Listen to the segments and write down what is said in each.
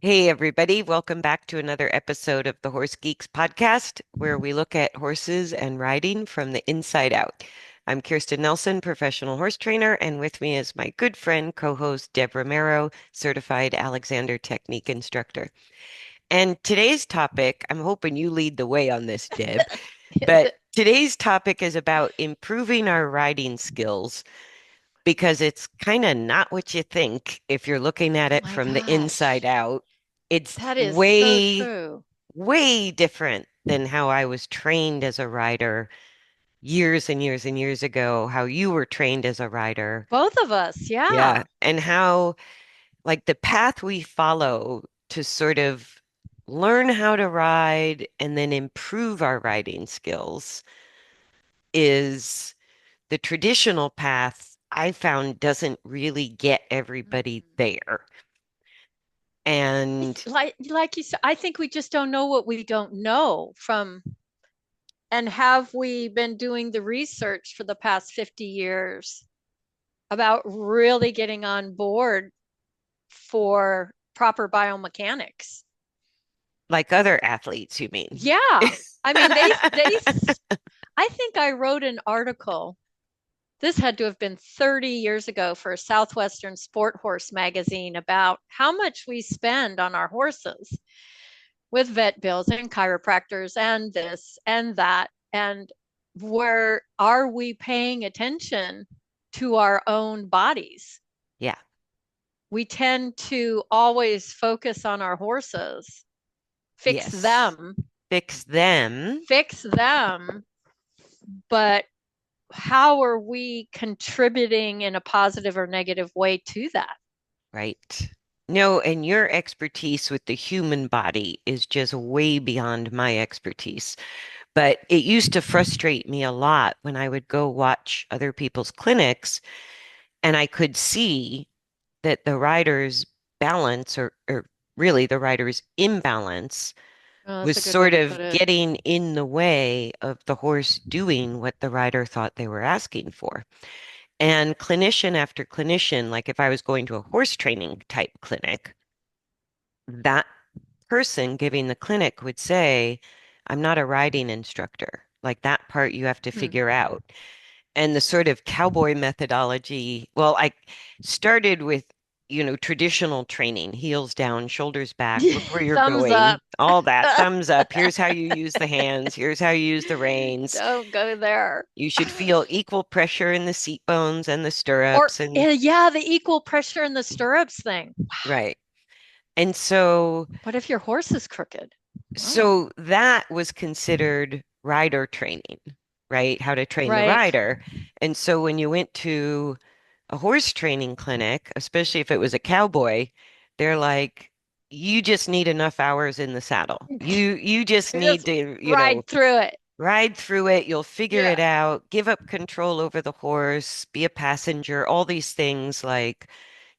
Hey, everybody. Welcome back to another episode of the Horse Geeks podcast, where we look at horses and riding from the inside out. I'm Kirsten Nelson, professional horse trainer, and with me is my good friend, co-host Deb Romero, certified Alexander Technique instructor. And today's topic, I'm hoping you lead the way on this, Deb, but today's topic is about improving our riding skills because it's kind of not what you think if you're looking at Oh it my from the inside gosh. out. It's That is so way, true. way different than how I was trained as a rider years and years and years ago, how you were trained as a rider. Both of us, Yeah. yeah. And how, like, the path we follow to sort of learn how to ride and then improve our riding skills is the traditional path I found doesn't really get everybody there. And Like you said, I think we just don't know what we don't know from, and have we been doing the research for the past 50 years about really getting on board for proper biomechanics? like other athletes, you mean? Yeah. I mean, I think I wrote an article. This had to have been 30 years ago for a Southwestern Sport Horse magazine about how much we spend on our horses with vet bills and chiropractors and this and that. And where are we paying attention to our own bodies? Yeah. We tend to always focus on our horses, Yes. Fix them. fix them, but how are we contributing in a positive or negative way to that? Right. No, and your expertise with the human body is just way beyond my expertise. But it used to frustrate me a lot when I would go watch other people's clinics and I could see that the rider's balance, or really the rider's imbalance, Oh, that's was a good way sort to put of it. getting in the way of the horse doing what the rider thought they were asking for. And clinician after clinician, like if I was going to a horse training type clinic, that person giving the clinic would say, I'm not a riding instructor. Like that part you have to Hmm. figure out. And the sort of cowboy methodology, well, I started with, traditional training, heels down, shoulders back, look where you're Thumbs up. going, all that, thumbs up. Here's how you use the hands. Here's how you use the reins. Don't go there. You should feel equal pressure in the seat bones and the Or, stirrups and yeah, the equal pressure in the stirrups thing. right. And so What if your horse is crooked? Oh, so that was considered rider training, right? How to train the right. rider. And so when you went to a horse training clinic, especially if it was a cowboy, they're like, you just need enough hours in the saddle. You just need Just to, ride through it. ride through it. You'll figure Yeah. it out. Give up control over the horse, be a passenger, all these things like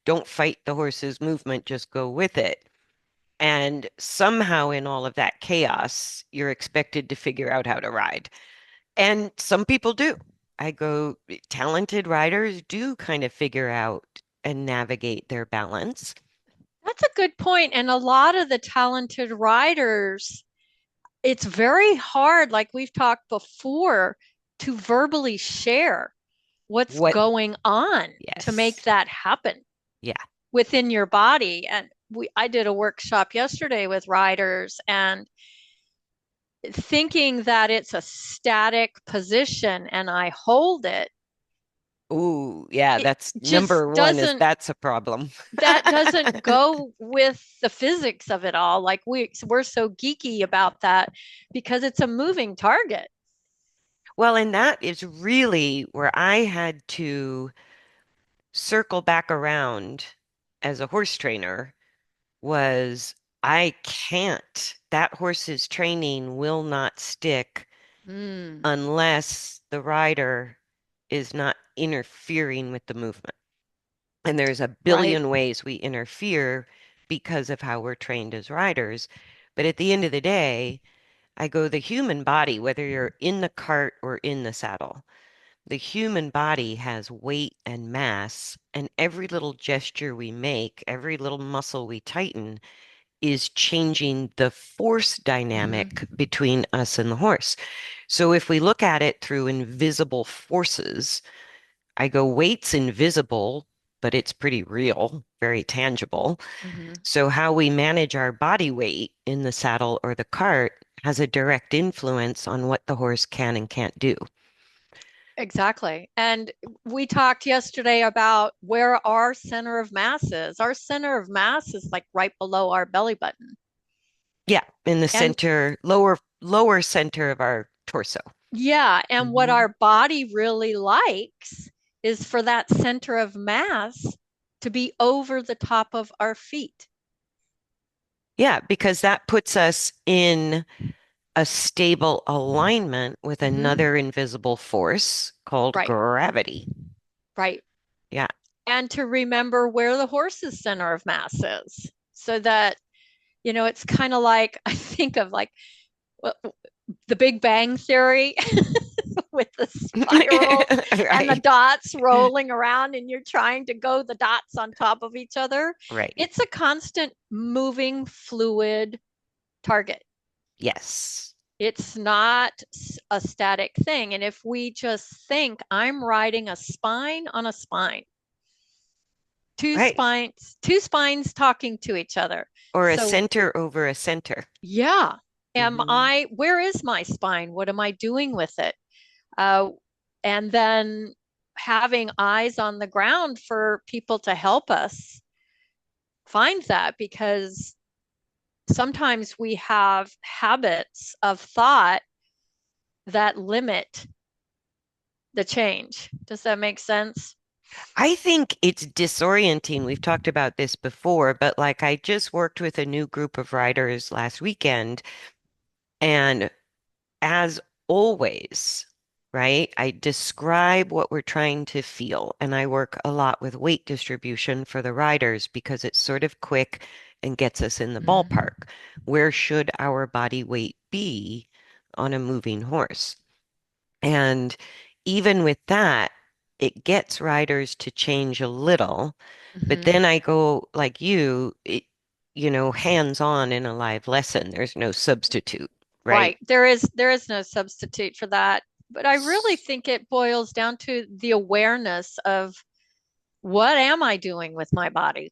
don't fight the horse's movement, just go with it. And somehow in all of that chaos, you're expected to figure out how to ride. And some people do. Talented riders do kind of figure out and navigate their balance. That's a good point. And a lot of the talented riders, it's very hard, like we've talked before, to verbally share what's What? going on to make Yes. that happen Yeah. within your body. And I did a workshop yesterday with riders, and thinking that it's a static position and I hold it, Ooh, yeah, it that's just number one is doesn't that's a problem. that doesn't go with the physics of it all. Like we're so geeky about that because it's a moving target. Well, and that is really where I had to circle back around as a horse trainer was I can't. That horse's training will not stick Mm, unless the rider is not interfering with the movement. And there's a right. billion ways we interfere because of how we're trained as riders. But at the end of the day, I go the human body, whether you're in the cart or in the saddle, the human body has weight and mass, and every little gesture we make, every little muscle we tighten is changing the force dynamic Hmm. between us and the horse. So if we look at it through invisible forces, I go, weight's invisible, but it's pretty real, very tangible. Hmm. So how we manage our body weight in the saddle or the cart has a direct influence on what the horse can and can't do. Exactly. And we talked yesterday about where our center of mass is. Our center of mass is like right below our belly button. Yeah, in the And center, lower center of our torso. yeah, and what Mhm. our body really likes is for that center of mass to be over the top of our feet. Yeah, because that puts us in a stable alignment with Hmm. another invisible force called Right, gravity. right. Yeah. And to remember where the horse's center of mass is so that, it's kind of like I think of like well, the Big Bang Theory with the spirals and the Right. dots rolling around, and you're trying to go the dots on top of each other. Right. It's a constant moving fluid target. Yes. It's not a static thing. And if we just think, I'm riding a spine on a spine, Right. two spines talking to each other. Or a So, center over a center. yeah. Hmm. Where is my spine? What am I doing with it? Uh, and then having eyes on the ground for people to help us find that, because sometimes we have habits of thought that limit the change. Does that make sense? I think it's disorienting. We've talked about this before, but like I just worked with a new group of writers last weekend, and as always, right, I describe what we're trying to feel, and I work a lot with weight distribution for the riders because it's sort of quick and gets us in the Mm-hmm. ballpark. Where should our body weight be on a moving horse? And even with that, it gets riders to change a little. But Mm-hmm. then I go like hands on in a live lesson. There's no substitute, right? Right. There is no substitute for that. But I really think it boils down to the awareness of what am I doing with my body?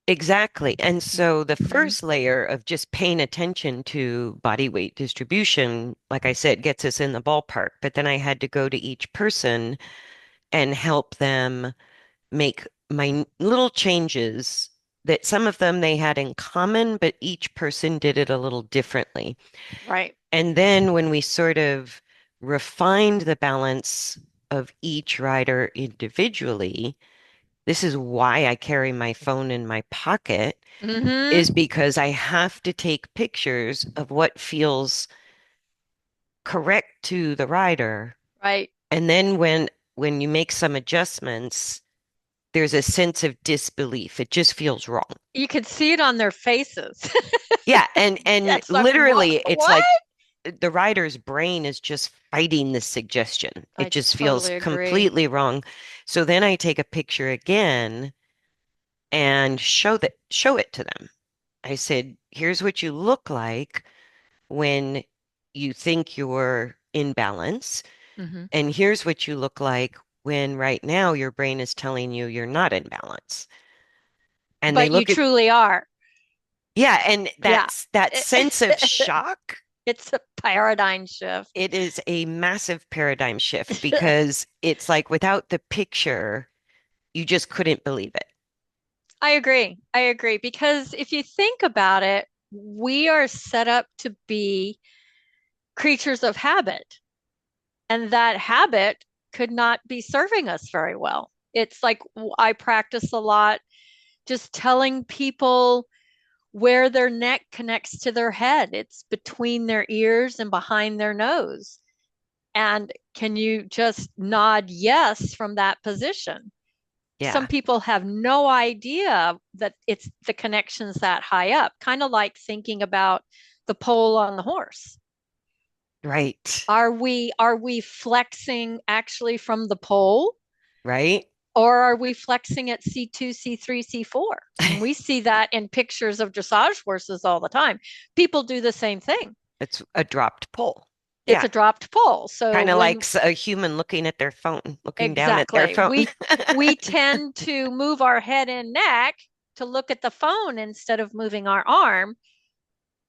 Exactly. And so the Mhm. first layer of just paying attention to body weight distribution, like I said, gets us in the ballpark. But then I had to go to each person and help them make little changes that some of them they had in common, but each person did it a little differently. Right. And then when we sort of refined the balance of each rider individually, this is why I carry my phone in my pocket, is Mm-hmm. because I have to take pictures of what feels correct to the rider. Right. And then when you make some adjustments, there's a sense of disbelief. It just feels wrong. You could see it on their faces. Yeah, and It's like, what? literally it's What? like the writer's brain is just fighting the suggestion. It I just feels totally agree. completely wrong. So then I take a picture again and show it to them. I said, here's what you look like when you think you're in balance, Hmm. and here's what you look like when right now your brain is telling you you're not in balance. And they But you look at, truly are. yeah, and Yeah. that's that sense of shock. It's a paradigm shift. It is a massive paradigm shift because it's like without the picture, you just couldn't believe it. I agree. I agree. Because if you think about it, we are set up to be creatures of habit, and that habit could not be serving us very well. It's like I practice a lot just telling people where their neck connects to their head. It's between their ears and behind their nose. And can you just nod yes from that position? Some Yeah, people have no idea that it's the connections that high up, kind of like thinking about the pole on the horse. right, Are we flexing actually from the pole? right. Or are we flexing at C2, C3, C4? And we see that in pictures of dressage horses all the time. People do the same thing. It's a dropped pole. It's Yeah. a dropped pole. So Kind of like when a human looking at their phone, looking down at their exactly, phone. we tend to move our head and neck to look at the phone instead of moving our arm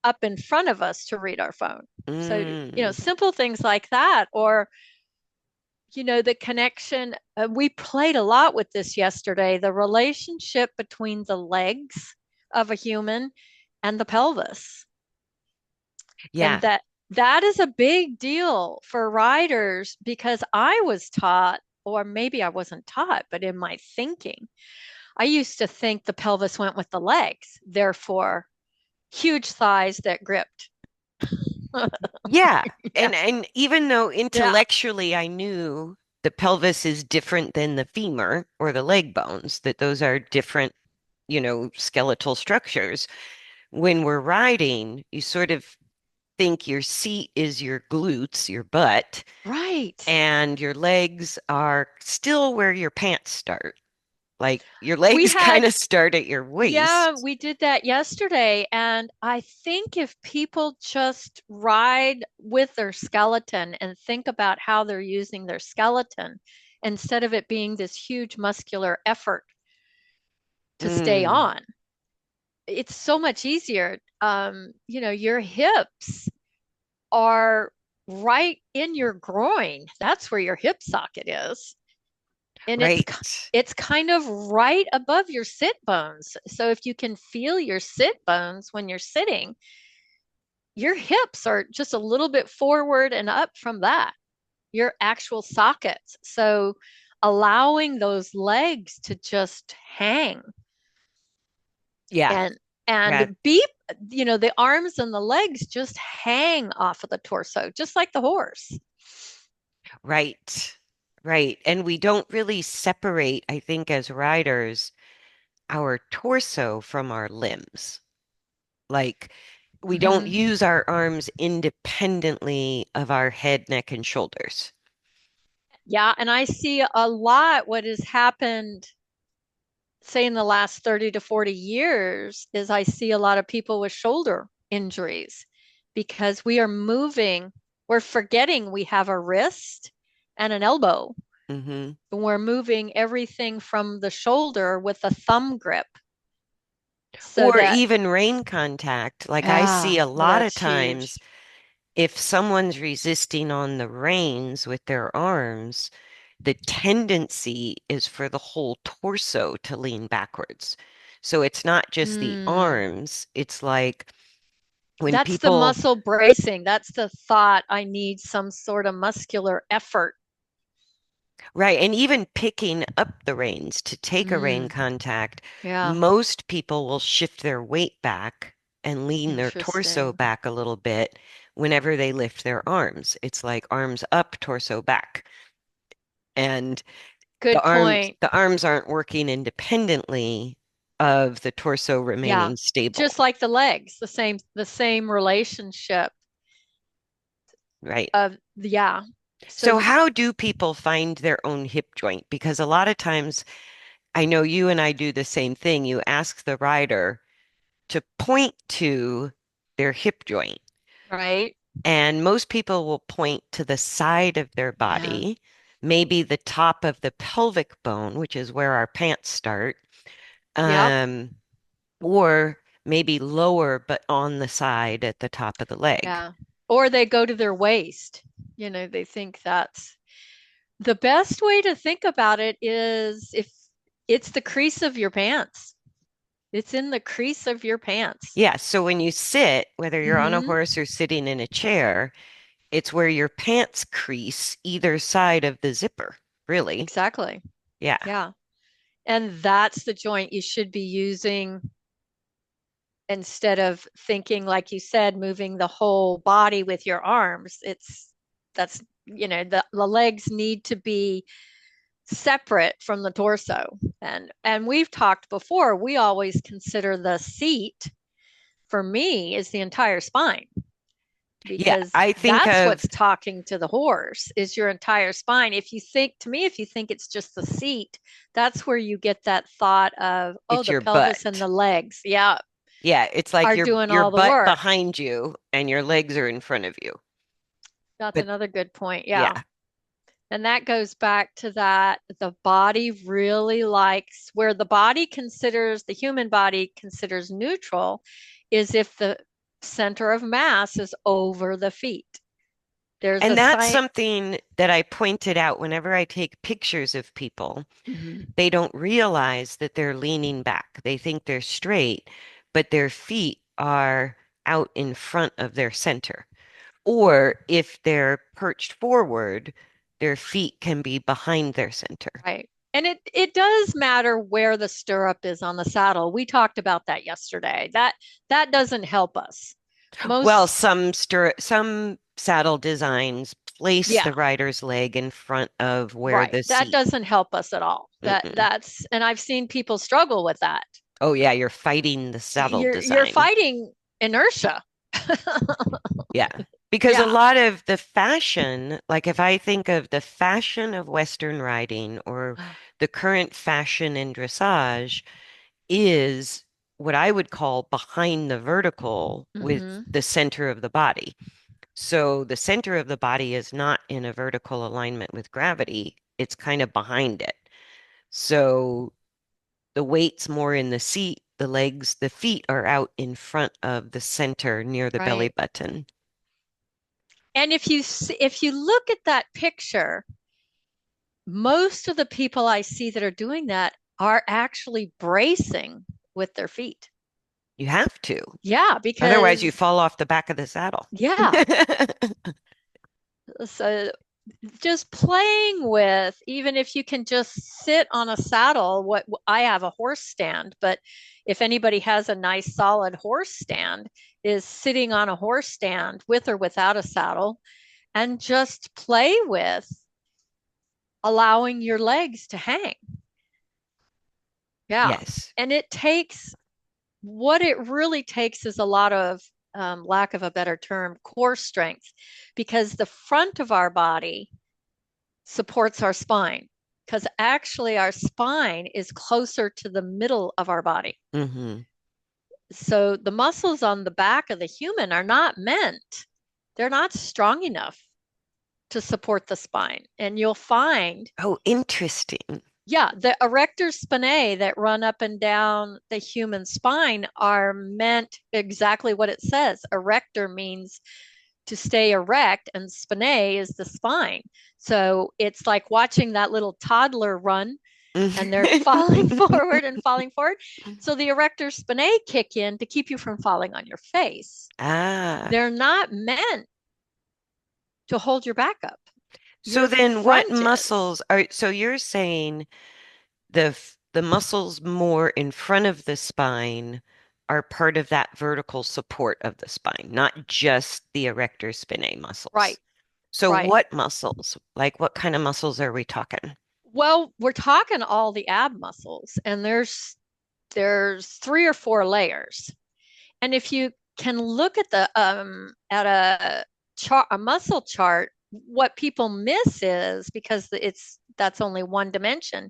up in front of us to read our phone. So, Mm, simple things like that, or the connection. We played a lot with this yesterday, the relationship between the legs of a human and the pelvis. And yeah. that is a big deal for riders because I was taught, or maybe I wasn't taught, but in my thinking, I used to think the pelvis went with the legs, therefore, huge thighs that gripped. Yeah. Yeah. And even though Yeah. intellectually I knew the pelvis is different than the femur or the leg bones, that those are different, skeletal structures, when we're riding, you sort of think your seat is your glutes, your butt, Right. and your legs are still where your pants start. Like your We legs kind had of start at your Yeah, waist. we did that yesterday. And I think if people just ride with their skeleton and think about how they're using their skeleton instead of it being this huge muscular effort to stay Mm, on, it's so much easier. Your hips are right in your groin. That's where your hip socket is. And right. it's kind of right above your sit bones. So if you can feel your sit bones when you're sitting, your hips are just a little bit forward and up from that, your actual sockets. So allowing those legs to just hang Yeah. and Right. be, the arms and the legs just hang off of the torso, just like the horse. Right. Right. And we don't really separate, I think, as riders, our torso from our limbs. Like we don't Mm-hmm. use our arms independently of our head, neck, and shoulders. Yeah, and I see a lot what has happened, say in the last 30 to 40 years, is I see a lot of people with shoulder injuries because we're forgetting we have a wrist and an elbow. Hmm. And we're moving everything from the shoulder with a thumb grip so Or that, even rain contact. Like I see ah, a well, lot of that's times huge. if someone's resisting on the reins with their arms, the tendency is for the whole torso to lean backwards. So it's not just the Mm, arms. It's like when that's the people, muscle bracing. That's the thought. I need some sort of muscular effort. right, and even picking up the reins to take a rein Mm, contact, yeah, most people will shift their weight back and lean their torso interesting. back a little bit whenever they lift their arms. It's like arms up, torso back. And the Good arms point. the arms aren't working independently of the torso Yeah. remaining stable, Just like the legs, the same relationship right? of yeah. So So how do people find their own hip joint? Because a lot of times I know you and I do the same thing. You ask the rider to point to their hip joint, right. and most people will point to the side of their Yeah. body, maybe the top of the pelvic bone, which is where our pants start, Yep. um, or maybe lower, but on the side at the top of the leg. Yeah. Or they go to their waist. They think that's the best way to think about it is if it's the crease of your pants. It's in the crease of your pants. Yeah, so when you sit, whether you're on a Mm-hmm. horse or sitting in a chair, it's where your pants crease either side of the zipper, really. Exactly. Yeah. Yeah. And that's the joint you should be using instead of thinking, like you said, moving the whole body with your arms. That's, the legs need to be separate from the torso. And we've talked before, we always consider the seat for me is the entire spine. Yeah, because I think that's of what's talking to the horse is your entire spine. If you think, to me, if you think it's just the seat, that's where you get that thought of, oh, it's the your pelvis and butt. the legs, yeah, Yeah, it's like are your doing your all the butt work. behind you and your legs are in front of you. That's But another good point. Yeah. yeah. And that goes back to that the body really likes where the body considers, the human body considers neutral is if the center of mass is over the feet. There's a And that's sign. something that I pointed out whenever I take pictures of people. Mhm. They don't realize that they're leaning back. They think they're straight, but their feet are out in front of their center. Or if they're perched forward, their feet can be behind their center. Right. And it does matter where the stirrup is on the saddle. We talked about that yesterday. That doesn't help us. Well, Most, some saddle designs place yeah, the rider's leg in front of where right. the That seat. doesn't help us at all. Mm-mm. And I've seen people struggle with that. Oh yeah, you're fighting the saddle You're design. fighting inertia. Yeah. Because a Yeah. lot of the fashion, like if I think of the fashion of Western riding or the current fashion in dressage, is what I would call behind the vertical with Hmm. the center of the body. So the center of the body is not in a vertical alignment with gravity, it's kind of behind it. So the weight's more in the seat, the legs, the feet are out in front of the center near the belly Right. button. And if you look at that picture, most of the people I see that are doing that are actually bracing with their feet. You have to. Yeah, Otherwise, you because fall off the back of the saddle. yeah. So just playing with, even if you can just sit on a saddle, what I have a horse stand, but if anybody has a nice solid horse stand, is sitting on a horse stand with or without a saddle and just play with allowing your legs to hang. Yeah. Yes. And it takes what it really takes is a lot of, lack of a better term, core strength, because the front of our body supports our spine. Because actually, our spine is closer to the middle of our body. Hmm. So the muscles on the back of the human are not meant, they're not strong enough to support the spine. And you'll find, Oh, interesting. yeah, the erector spinae that run up and down the human spine are meant exactly what it says. Erector means to stay erect, and spinae is the spine. So it's like watching that little toddler run and they're falling forward and falling forward. So the erector spinae kick in to keep you from falling on your face. Ah. They're not meant to hold your back up. So Your then what front is. muscles are, so you're saying the muscles more in front of the spine are part of that vertical support of the spine, not just the erector spinae muscles. Right, So right. what muscles? Like what kind of muscles are we talking? Well, we're talking all the ab muscles, and there's three or four layers. And if you can look at the at a chart, a muscle chart, what people miss is because it's that's only one dimension,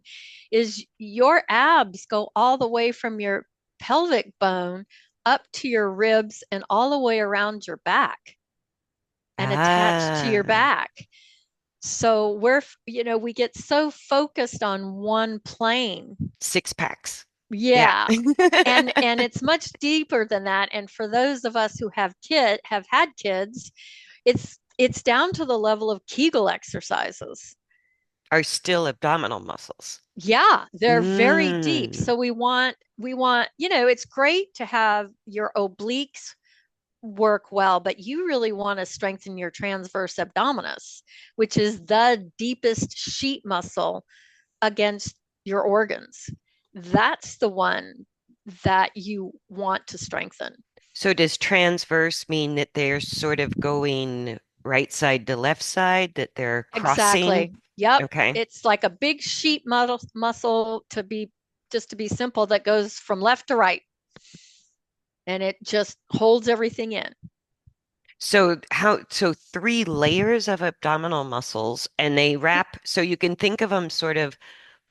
is your abs go all the way from your pelvic bone up to your ribs and all the way around your back and attached to your Ah, back. So we get so focused on one plane. six packs. Yeah. Yeah. And it's much deeper than that. And for those of us who have had kids, it's down to the level of Kegel exercises. Are still abdominal muscles. Yeah, they're very deep. Mm. So we want, it's great to have your obliques work well, but you really want to strengthen your transverse abdominis, which is the deepest sheet muscle against your organs. That's the one that you want to strengthen. So does transverse mean that they're sort of going right side to left side, that they're crossing? Exactly. Yep. Okay. It's like a big sheet muscle to be just to be simple that goes from left to right and it just holds everything in. So three layers of abdominal muscles and they wrap, so you can think of them sort of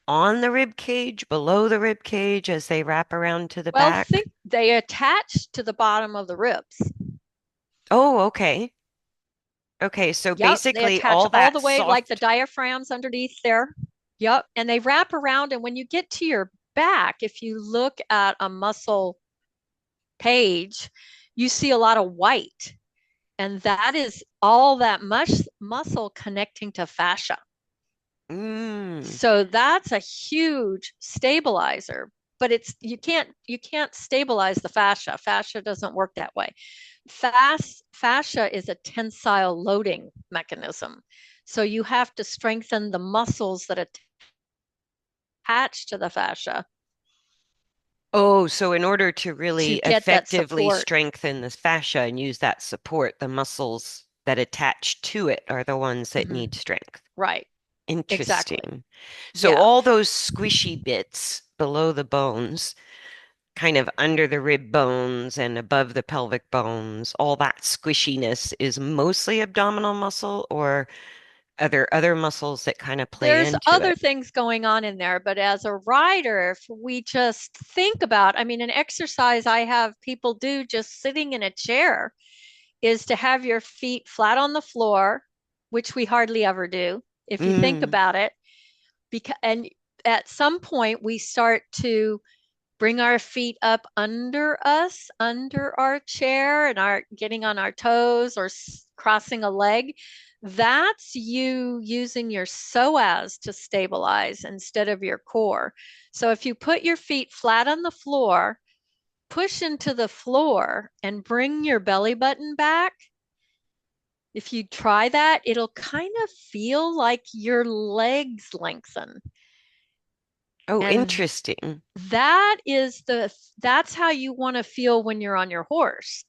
on the rib cage, below the rib cage as they wrap around to the Well, back. think they attach to the bottom of the ribs. Oh, okay. Okay, so Yep, they basically attach all all that the way like the soft. diaphragms underneath there. Yep, and they wrap around. And when you get to your back, if you look at a muscle page, you see a lot of white, and that is all that muscle connecting to fascia. Mm. So that's a huge stabilizer, but it's you can't stabilize the fascia. Fascia doesn't work that way. Fascia is a tensile loading mechanism. So you have to strengthen the muscles that attach to the fascia Oh, so in order to to really get that effectively support. strengthen the fascia and use that support, the muscles that attach to it are the ones that Hmm. need strength. Right. Exactly. Interesting. So Yeah. all those squishy bits below the bones, kind of under the rib bones and above the pelvic bones, all that squishiness is mostly abdominal muscle, or are there other muscles that kind of play There's into other it? things going on in there, but as a rider, if we just think about, I mean, an exercise I have people do just sitting in a chair is to have your feet flat on the floor, which we hardly ever do if you think Mm. about it. Because and at some point we start to bring our feet up under us, under our chair, and our getting on our toes or crossing a leg. That's you using your psoas to stabilize instead of your core. So if you put your feet flat on the floor, push into the floor and bring your belly button back, if you try that, it'll kind of feel like your legs lengthen. Oh, And interesting. that is that's how you want to feel when you're on your horse.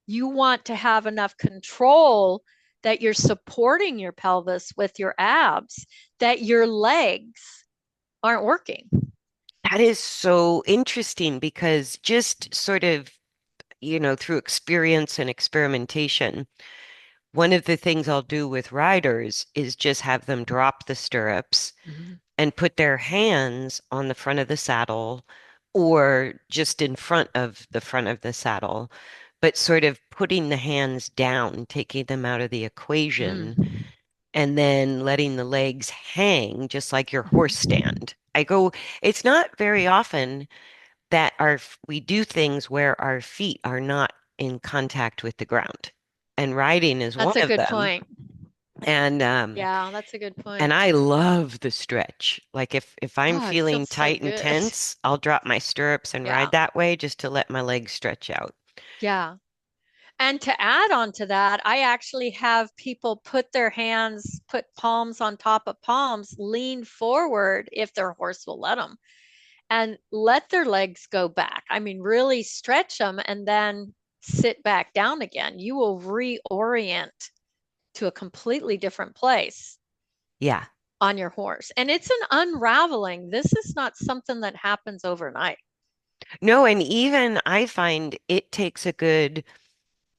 You want to have enough control that you're supporting your pelvis with your abs, that your legs aren't working. That is so interesting because just sort of, through experience and experimentation, one of the things I'll do with riders is just have them drop the stirrups Mhm. and put their hands on the front of the saddle or just in front of the saddle, but sort of putting the hands down, taking them out of the equation, Mm. and then letting the legs hang just like your horse stand. It's not very often that we do things where our feet are not in contact with the ground. And riding is one That's a of good them. point. And Yeah, that's a good and point. I love the stretch. Like if I'm Oh, it feeling feels so tight and good. tense, I'll drop my stirrups and ride Yeah. that way just to let my legs stretch out. Yeah. And to add on to that, I actually have people put their hands, put palms on top of palms, lean forward if their horse will let them, and let their legs go back. I mean, really stretch them and then sit back down again. You will reorient to a completely different place Yeah. on your horse. And it's an unraveling. This is not something that happens overnight. No, and even I find it takes a good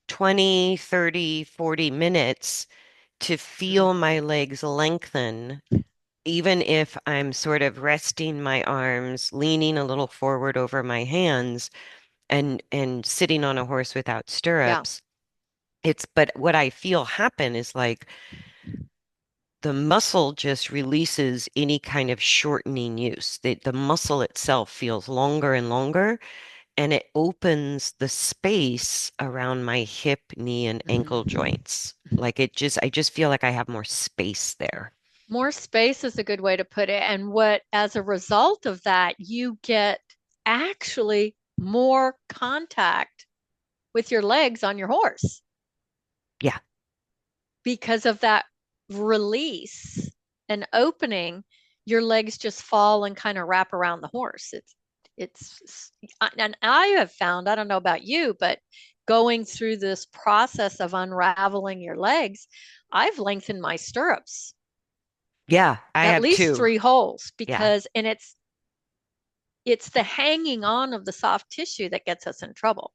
20, 30, 40 minutes to Mm. feel my legs lengthen, even if I'm sort of resting my arms, leaning a little forward over my hands and sitting on a horse without Yeah. stirrups. But what I feel happen is like the muscle just releases any kind of shortening use. The muscle itself feels longer and longer, and it opens the space around my hip, knee, and ankle Mhm. joints. I just feel like I have more space there. More space is a good way to put it. And what, as a result of that, you get actually more contact with your legs on your horse Yeah. because of that release and opening. Your legs just fall and kind of wrap around the horse. It's, and I have found, I don't know about you, but going through this process of unraveling your legs, I've lengthened my stirrups Yeah, I at have least two. 3 holes Yeah. because, and it's the hanging on of the soft tissue that gets us in trouble.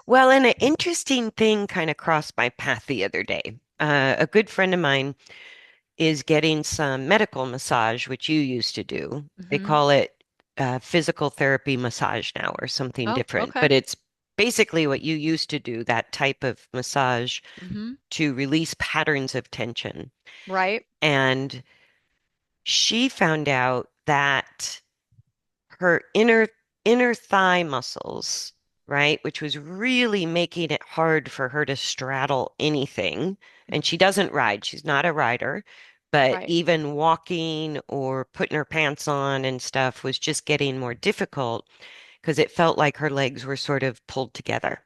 Well, and an interesting thing kind of crossed my path the other day. A good friend of mine is getting some medical massage, which you used to do. They Hmm. call it physical therapy massage now or something Oh, different, okay. but it's basically what you used to do, that type of massage Hmm. to release patterns of tension. Right. And she found out that her inner thigh muscles, right, which was really making it hard for her to straddle anything. And she doesn't ride, she's not a rider, but Right. even walking or putting her pants on and stuff was just getting more difficult because it felt like her legs were sort of pulled together.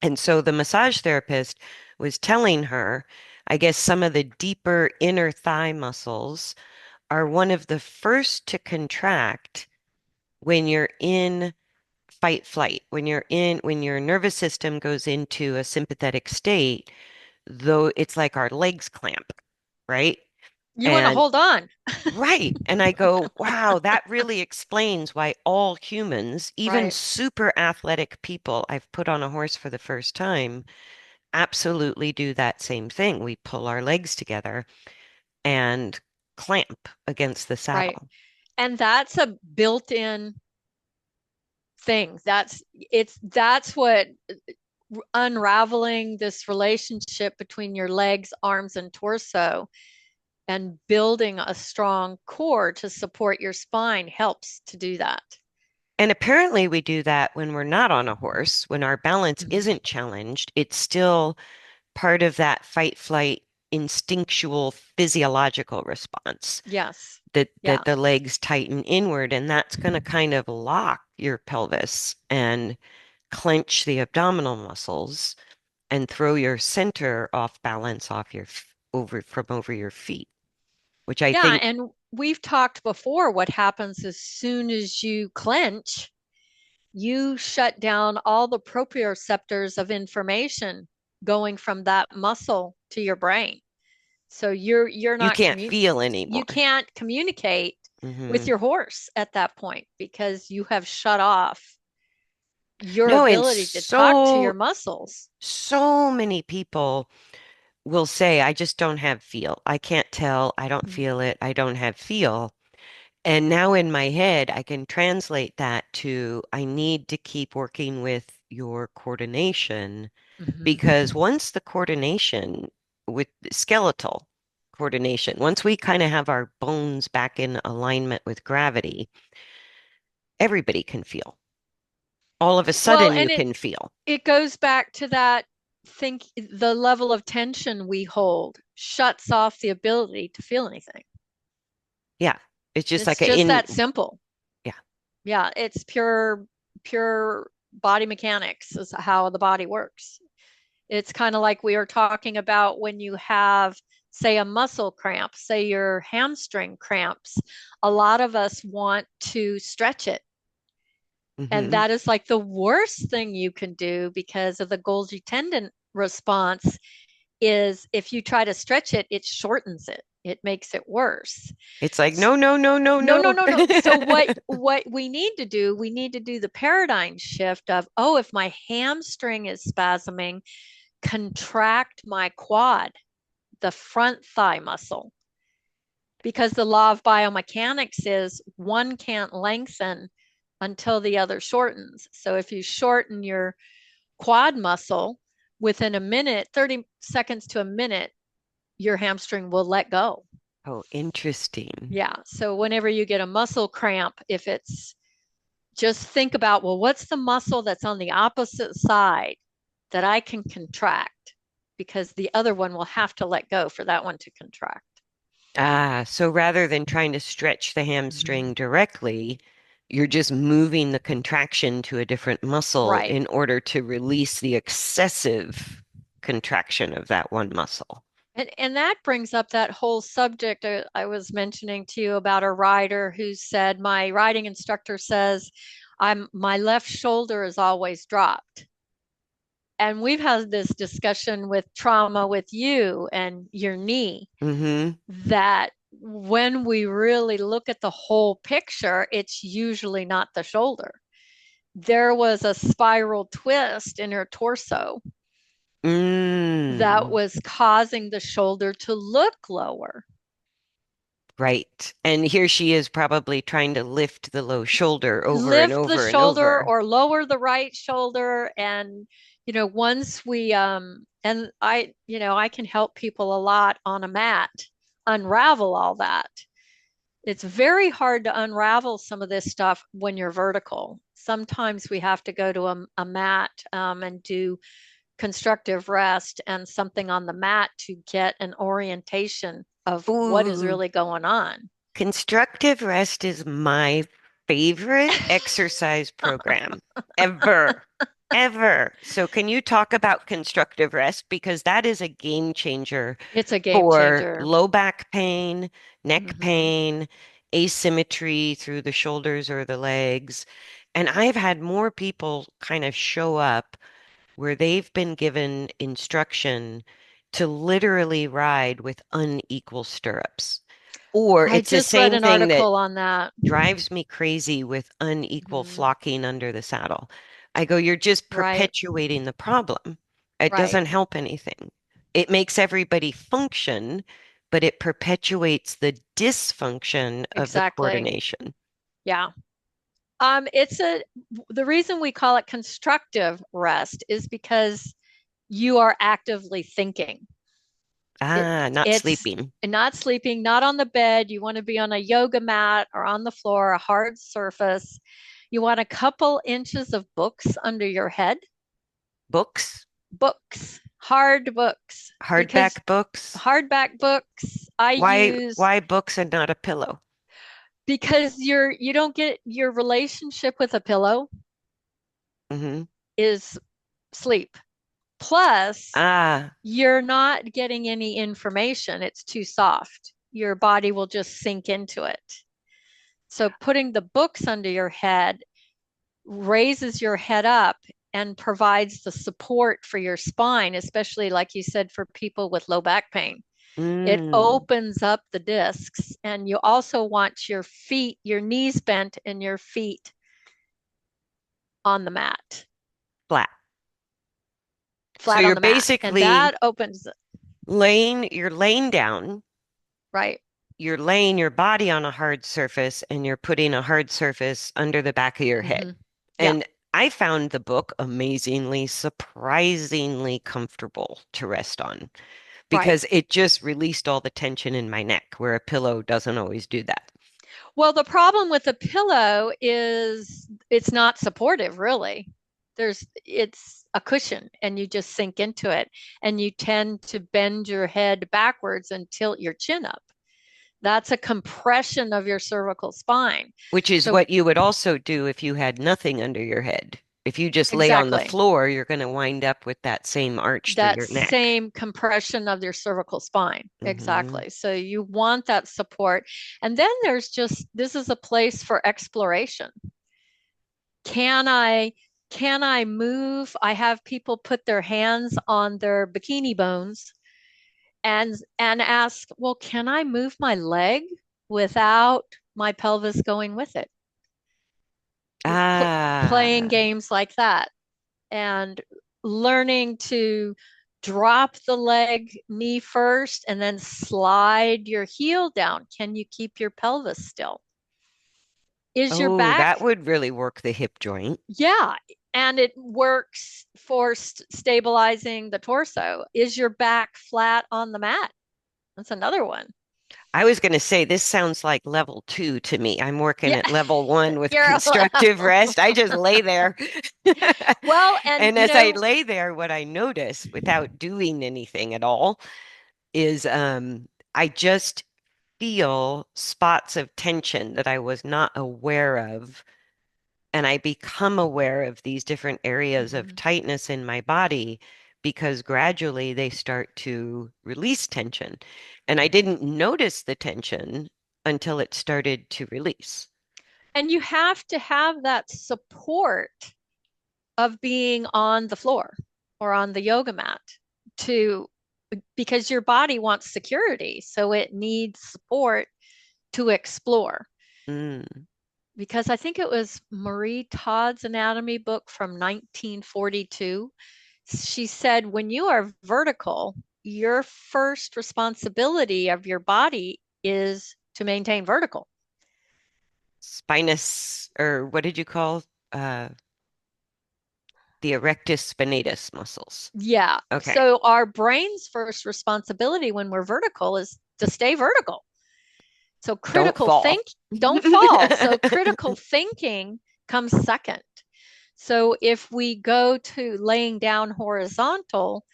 And so the massage therapist was telling her, I guess some of the deeper inner thigh muscles are one of the first to contract when you're in fight flight, when your nervous system goes into a sympathetic state, though it's like our legs clamp, right? You want to And hold on. right. And I go, wow, that really explains why all humans, even Right. super athletic people I've put on a horse for the first time, absolutely do that same thing. We pull our legs together and clamp against the Right. saddle. And that's a built-in thing. That's what unraveling this relationship between your legs, arms, and torso and building a strong core to support your spine helps to do that. And apparently, we do that when we're not on a horse, when our balance Mhm. isn't challenged. It's still part of that fight flight instinctual physiological response Yes. that Yeah. the legs tighten inward, and that's going to kind of lock your pelvis and clench the abdominal muscles and throw your center off balance off over from over your feet, which I Yeah. think And we've talked before what happens as soon as you clench, you shut down all the proprioceptors of information going from that muscle to your brain. So you're you not can't feel you anymore. can't communicate with Hmm. your horse at that point because you have shut off your No, and ability to talk to your muscles. so many people will say, I just don't have feel. I can't tell. I don't feel it. I don't have feel. And now in my head, I can translate that to I need to keep working with your coordination because Mm-hmm. once the coordination with skeletal coordination, once we kind of have our bones back in alignment with gravity, everybody can feel. All of a Well, sudden, you and can feel. it goes back to that think the level of tension we hold shuts off the ability to feel anything. Yeah. It's just It's like a just in, that simple. yeah, Yeah, it's pure body mechanics is how the body works. It's kind of like we were talking about when you have, say, a muscle cramp, say your hamstring cramps. A lot of us want to stretch it. And hmm. that is like the worst thing you can do because of the Golgi tendon response is if you try to stretch it, it shortens it. It makes it worse. It's like, no, no, no, no, No, no, no. no, no. So what we need to do, we need to do the paradigm shift of, oh, if my hamstring is spasming, contract my quad, the front thigh muscle, because the law of biomechanics is one can't lengthen until the other shortens. So if you shorten your quad muscle within a minute, 30 seconds to a minute, your hamstring will let go. Oh, interesting. Yeah. So whenever you get a muscle cramp, if it's just think about, well, what's the muscle that's on the opposite side that I can contract? Because the other one will have to let go for that one to contract. Ah, so rather than trying to stretch the Mm-hmm. hamstring directly, you're just moving the contraction to a different muscle Right. in order to release the excessive contraction of that one muscle. And that brings up that whole subject I was mentioning to you about a rider who said, my riding instructor says, my left shoulder is always dropped. And we've had this discussion with trauma with you and your knee Hmm. that when we really look at the whole picture, it's usually not the shoulder. there was a spiral twist in her torso that Mm, was causing the shoulder to look lower. right. And here she is probably trying to lift the low shoulder over and Lift the over and shoulder over. or lower the right shoulder. And, once and I can help people a lot on a mat unravel all that. It's very hard to unravel some of this stuff when you're vertical. Sometimes we have to go to a mat and do constructive rest and something on the mat to get an orientation of what is Ooh, really going on. constructive rest is my favorite exercise program ever, ever. So, can you talk about constructive rest? Because that is a game changer It's a game for changer. low back pain, neck Mm-hmm. pain, asymmetry through the shoulders or the legs. And I've had more people kind of show up where they've been given instruction to literally ride with unequal stirrups. Or I it's the just read same an thing that article on that. drives me crazy with unequal Mhm. flocking under the saddle. I go, you're just Right, perpetuating the problem. It right, doesn't help anything. It makes everybody function, but it perpetuates the dysfunction of the exactly. coordination. Yeah. It's the reason we call it constructive rest is because you are actively thinking. It Ah, not it's sleeping. not sleeping, not on the bed. You want to be on a yoga mat or on the floor, a hard surface. You want a couple inches of books under your head. Books, Books, hard books, because hardback books. hardback books I use Why books and not a pillow? because you don't get your relationship with a pillow Hmm. is sleep. Plus, Ah, you're not getting any information. It's too soft. Your body will just sink into it. So putting the books under your head raises your head up and provides the support for your spine, especially like you said, for people with low back pain. It mm, opens up the discs, and you also want your feet, your knees bent, and your feet on the mat, flat. So flat on you're the mat. And basically that opens, you're laying down, right? you're laying your body on a hard surface, and you're putting a hard surface under the back of your head. Mm-hmm. Yeah, And I found the book amazingly, surprisingly comfortable to rest on right. because it just released all the tension in my neck, where a pillow doesn't always do that. Well, the problem with the pillow is it's not supportive, really. It's a cushion and you just sink into it and you tend to bend your head backwards and tilt your chin up. That's a compression of your cervical spine. Which is So, what you would also do if you had nothing under your head. If you just lay on the exactly. floor, you're going to wind up with that same arch through That your neck. same compression of your cervical spine. Hmm. Exactly. So you want that support. And then there's just this is a place for exploration. Can I can I move? I have people put their hands on their bikini bones and ask, "Well, can I move my leg without my pelvis going with it?" Playing Ah, games like that and learning to drop the leg knee first and then slide your heel down. Can you keep your pelvis still? Is your oh, that back, would really work the hip joint. yeah, and it works for stabilizing the torso. Is your back flat on the mat? That's another one. I was going to say this sounds like level two to me. I'm working Yeah, at level one with you're constructive rest. I just lay there. well, and And as I lay there, what I notice without doing anything at all is I just feel spots of tension that I was not aware of. And I become aware of these different areas of Mhm. tightness in my body because gradually they start to release tension. And I didn't notice the tension until it started to release. And you have to have that support of being on the floor or on the yoga mat to because your body wants security, so it needs support to explore. Mm. because I think it was Marie Todd's anatomy book from 1942. She said, when you are vertical, your first responsibility of your body is to maintain vertical. Spinous, or what did you call uh, the erectus spinatus muscles? Yeah. Okay. So our brain's first responsibility when we're vertical is to stay vertical. So Don't critical fall. think, don't fall. So critical thinking comes second. So if we go to laying down horizontal,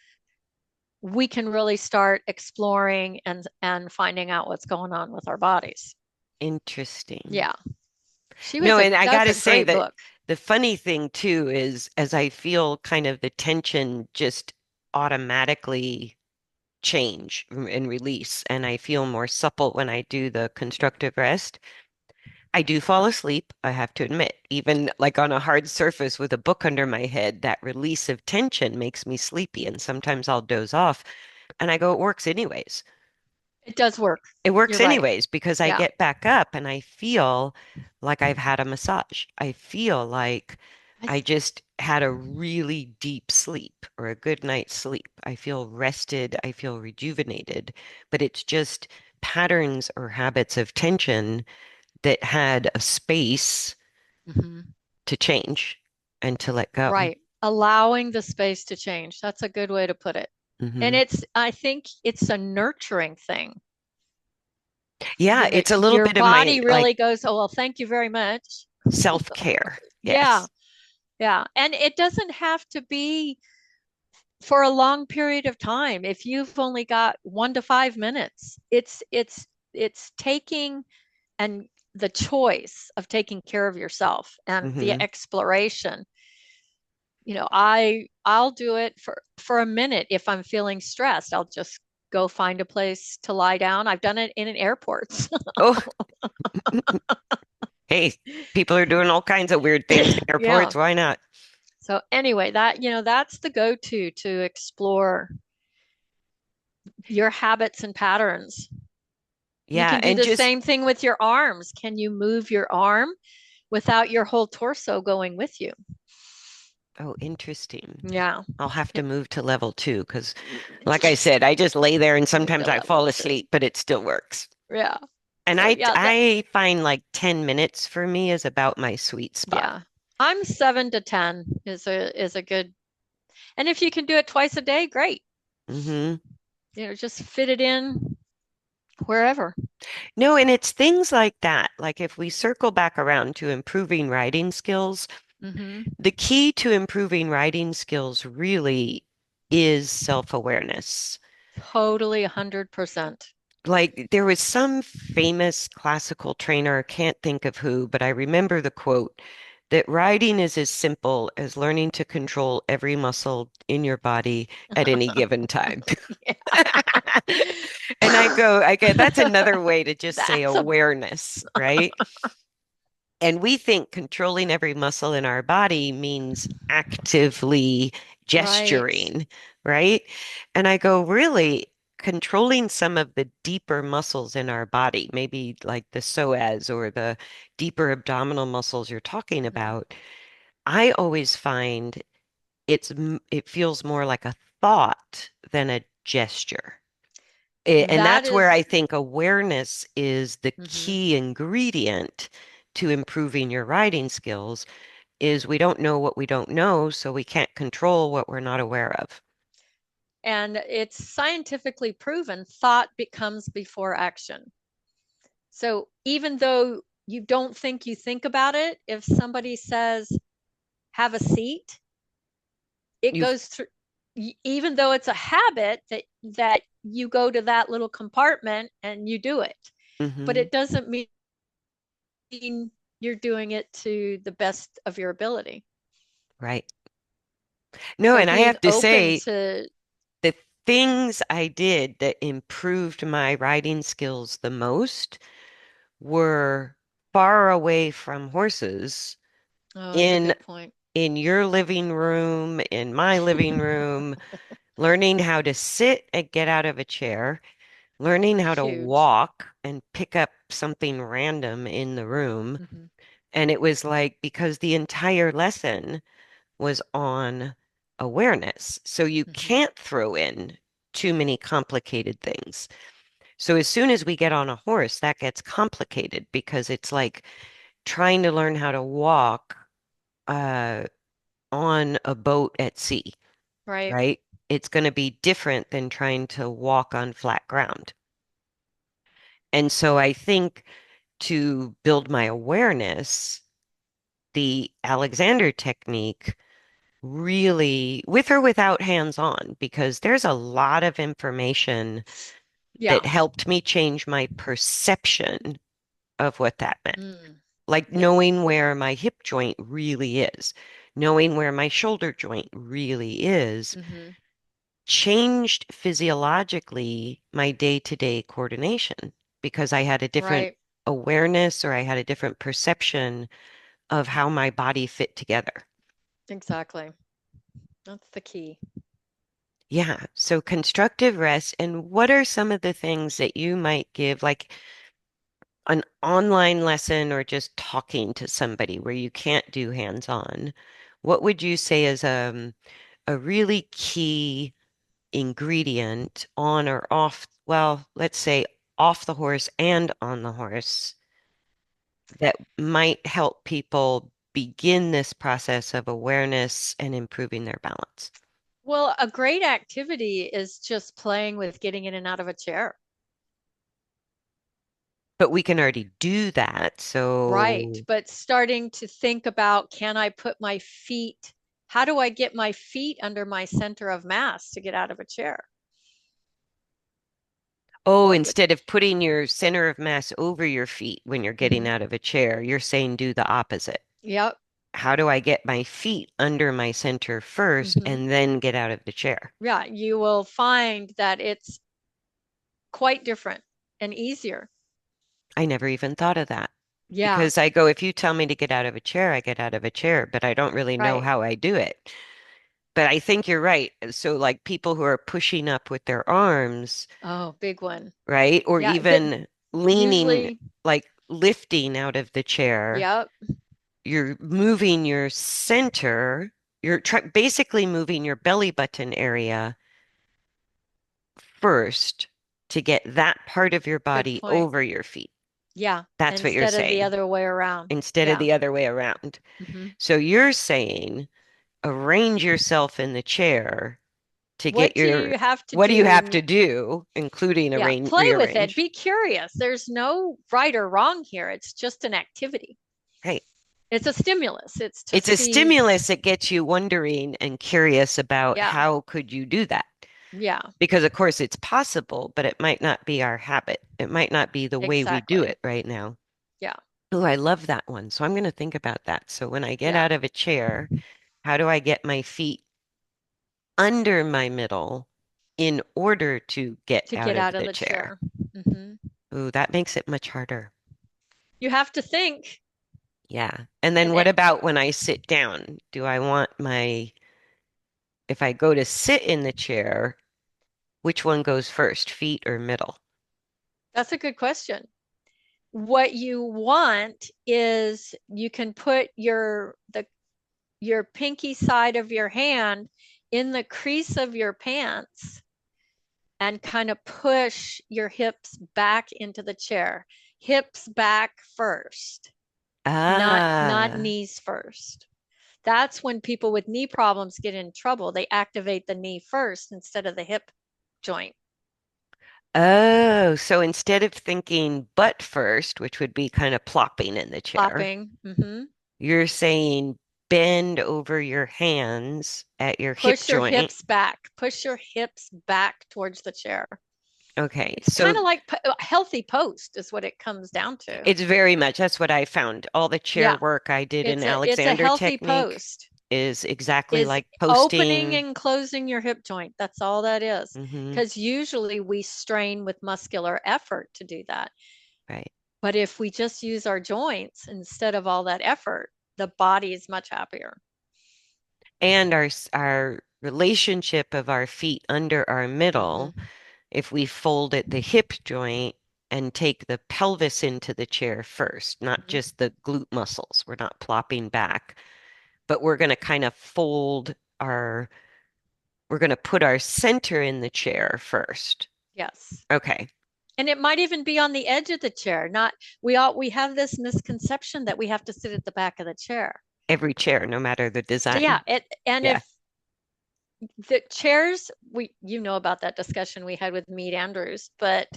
we can really start exploring and finding out what's going on with our bodies. Interesting. Yeah. She was No, a and I That's gotta a say great that book. the funny thing too is as I feel kind of the tension just automatically change and release, and I feel more supple when I do the constructive rest. I do fall asleep, I have to admit. Even like on a hard surface with a book under my head, that release of tension makes me sleepy, and sometimes I'll doze off. And I go, it works anyways. It does work. It You're works right. anyways because I Yeah. get back up and I feel like I've had a massage. I feel like I I th- just had a really deep sleep or a good night's sleep. I feel rested. I feel rejuvenated, but it's just patterns or habits of tension that had a space Mhm. to change and to let go. Right. Allowing the space to change. That's a good way to put it. And Hmm. I think it's a nurturing thing. Yeah, it's a little Your bit of my body like really goes, oh, well, thank you very much. self-care. Yeah. Yes. Yeah. And it doesn't have to be for a long period of time. If you've only got 1 to 5 minutes, it's taking and the choice of taking care of yourself and the Hmm. exploration. I'll do it for a minute. If I'm feeling stressed, I'll just go find a place to lie down. I've done it in an airport. Oh, hey, people are doing all kinds of weird things in Yeah. airports. Why not? So anyway, that's the go-to to explore your habits and patterns. You Yeah, can do and the just, same thing with your arms. Can you move your arm without your whole torso going with you? oh, interesting. Yeah. I'll have to move to level two because, like I said, I just lay there and Move sometimes to I level fall two. asleep, but it still works. Yeah. And So yeah, I find like 10 minutes for me is about my sweet spot. yeah. I'm 7 to 10 is a good, and if you can do it twice a day, great. Hmm. Just fit it in wherever. No, and it's things like that. Like if we circle back around to improving writing skills, Hmm. the key to improving writing skills really is self-awareness. Totally 100%. Like there was some famous classical trainer, can't think of who, but I remember the quote that writing is as simple as learning to control every muscle in your body at any given time. And I get that's another way to just say That's a awareness, right? And we think controlling every muscle in our body means actively right. gesturing, right? And I go, really, controlling some of the deeper muscles in our body, maybe like the psoas or the deeper abdominal muscles you're talking Mhm. about, I always find it feels more like a thought than a gesture. And That that's where is, I think awareness is the mhm. key ingredient to improving your writing skills is we don't know what we don't know, so we can't control what we're not aware of. And it's scientifically proven thought becomes before action. So even though you don't think you think about it, if somebody says, have a seat, it You've goes through, even though it's a habit that you go to that little compartment and you do it, but hmm it doesn't mean you're doing it to the best of your ability. right. No, So and I being have to open say to, the things I did that improved my writing skills the most were far away from horses oh, that's a in good point. in your living room, in my living room, learning how to sit and get out of a chair, learning how to Huge. walk and pick up something random in the room, Mhm. And it was like because the entire lesson was on awareness. So you Hmm. can't throw in too many complicated things. So as soon as we get on a horse, that gets complicated because it's like trying to learn how to walk uh, on a boat at sea, Right. right? It's going to be different than trying to walk on flat ground. And so I think to build my awareness, the Alexander technique really, with or without hands on, because there's a lot of information Yeah. that helped me change my perception of what that meant. Mm. Like Yeah. knowing where my hip joint really is, knowing where my shoulder joint really is, Hmm. changed physiologically my day-to-day coordination because I had a different Right. awareness or I had a different perception of how my body fit together. Exactly. That's the key. Yeah. So constructive rest. And what are some of the things that you might give, like an online lesson or just talking to somebody where you can't do hands-on? What would you say is a really key ingredient on or off, well, let's say off the horse and on the horse that might help people begin this process of awareness and improving their balance? Well, a great activity is just playing with getting in and out of a chair. But we can already do that. Right. So, But starting to think about, can I put my feet, how do I get my feet under my center of mass to get out of a chair? oh, What would, instead of putting your center of mass over your feet when you're getting hmm. out of a chair, you're saying do the opposite. Yep. How do I get my feet under my center first Hmm. and then get out of the chair? Yeah. You will find that it's quite different and easier. I never even thought of that Yeah. because I go, if you tell me to get out of a chair, I get out of a chair, but I don't really know Right. how I do it. But I think you're right. So, like people who are pushing up with their arms, Oh, big one. right? Or Yeah. That even leaning, usually, like lifting out of the chair, yep. you're moving your center, you're basically moving your belly button area first to get that part of your Good body point. over your feet. Yeah. That's what you're Instead of the saying, other way around. instead of Yeah. the other way around. Hmm. So you're saying arrange yourself in the chair to get What do your, you have to what do you have do? to do, including Yeah. arrange, Play with it. rearrange? Be curious. There's no right or wrong here. It's just an activity. Right. It's a stimulus. It's to It's a see. stimulus that gets you wondering and curious about Yeah. how could you do that? Yeah. Because of course it's possible, but it might not be our habit. It might not be the way we do Exactly. it right now. Yeah. Oh, I love that one. So I'm going to think about that. So when I get Yeah. out of a chair, how do I get my feet under my middle in order to get To out get of out of the the chair? chair. Hmm. Ooh, that makes it much harder. You have to think. Yeah. And then And what it, about when I sit down? Do I want my, if I go to sit in the chair, which one goes first, feet or middle? that's a good question. What you want is you can put your pinky side of your hand in the crease of your pants and kind of push your hips back into the chair. Hips back first, not Ah. knees first. That's when people with knee problems get in trouble. They activate the knee first instead of the hip joint. Oh, so instead of thinking butt first, which would be kind of plopping in the chair, Flopping. Hmm. you're saying bend over your hands at your hip Push your joint. hips back. Push your hips back towards the chair. Okay, It's kind so of like healthy post is what it comes down to. it's very much, that's what I found. All the chair Yeah, work I did in it's a Alexander healthy technique post. is exactly Is like opening posting. and closing your hip joint. That's all that is. Hmm. Because usually we strain with muscular effort to do that. Right. But if we just use our joints instead of all that effort, the body is much happier. And our relationship of our feet under our middle, Hmm. if we fold at the hip joint and take the pelvis into the chair first, not Mhm. just the glute muscles. We're not plopping back, but we're going to kind of we're going to put our center in the chair first. Yes. Okay. And it might even be on the edge of the chair. Not we have this misconception that we have to sit at the back of the chair. Every chair, no matter the Yeah, design. and Yeah. if the chairs, we you know about that discussion we had with Meet Andrews, but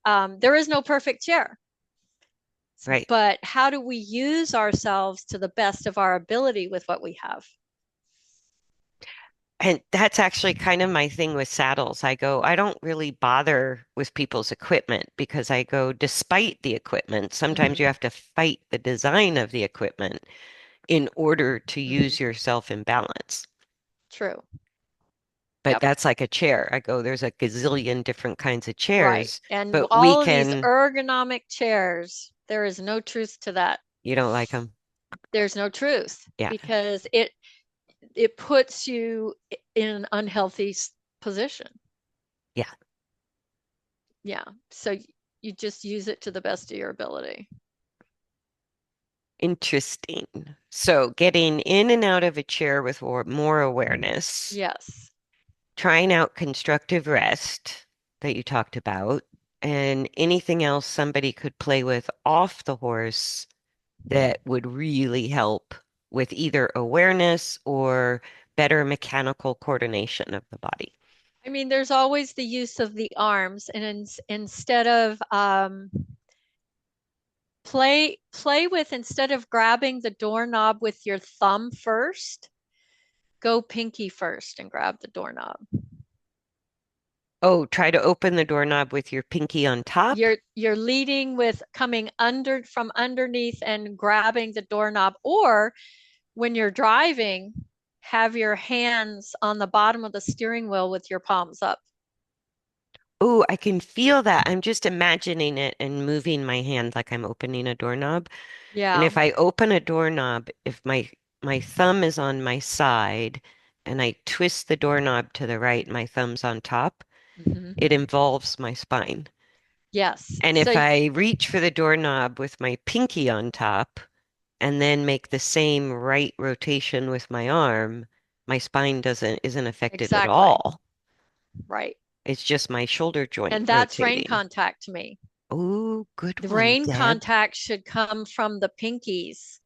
there is no perfect chair. Right. But how do we use ourselves to the best of our ability with what we have? And that's actually kind of my thing with saddles. I don't really bother with people's equipment because I go, despite the equipment, sometimes you Mm-hmm. have to fight the design of the equipment in order to Mm-hmm. use yourself in balance. True. But Yep. that's like a chair. I go, there's a gazillion different kinds of Right. chairs, And but we all of these can, ergonomic chairs, there is no truth to that. you don't like them? There's no truth Yeah. because it puts you in an unhealthy position. Yeah. Yeah. So you just use it to the best of your ability. Interesting. So getting in and out of a chair with more awareness, Yes. trying out constructive rest that you talked about, and anything else somebody could play with off the horse that would really help with either awareness or better mechanical coordination of the body. I mean, there's always the use of the arms, and instead of play with instead of grabbing the doorknob with your thumb first, go pinky first and grab the doorknob. Oh, try to open the doorknob with your pinky on top. You're leading with coming under from underneath and grabbing the doorknob, or when you're driving, have your hands on the bottom of the steering wheel with your palms up. Oh, I can feel that. I'm just imagining it and moving my hand like I'm opening a doorknob. And Yeah. if I open a doorknob, if my thumb is on my side and I twist the doorknob to the right, my thumb's on top, it Mm-hmm. involves my spine. Yes. And if So I reach for the doorknob with my pinky on top and then make the same right rotation with my arm, my spine doesn't isn't affected at exactly. all. Right. It's just my shoulder joint And that's rain rotating. contact to me. Oh, good The one, rain Deb. contact should come from the pinkies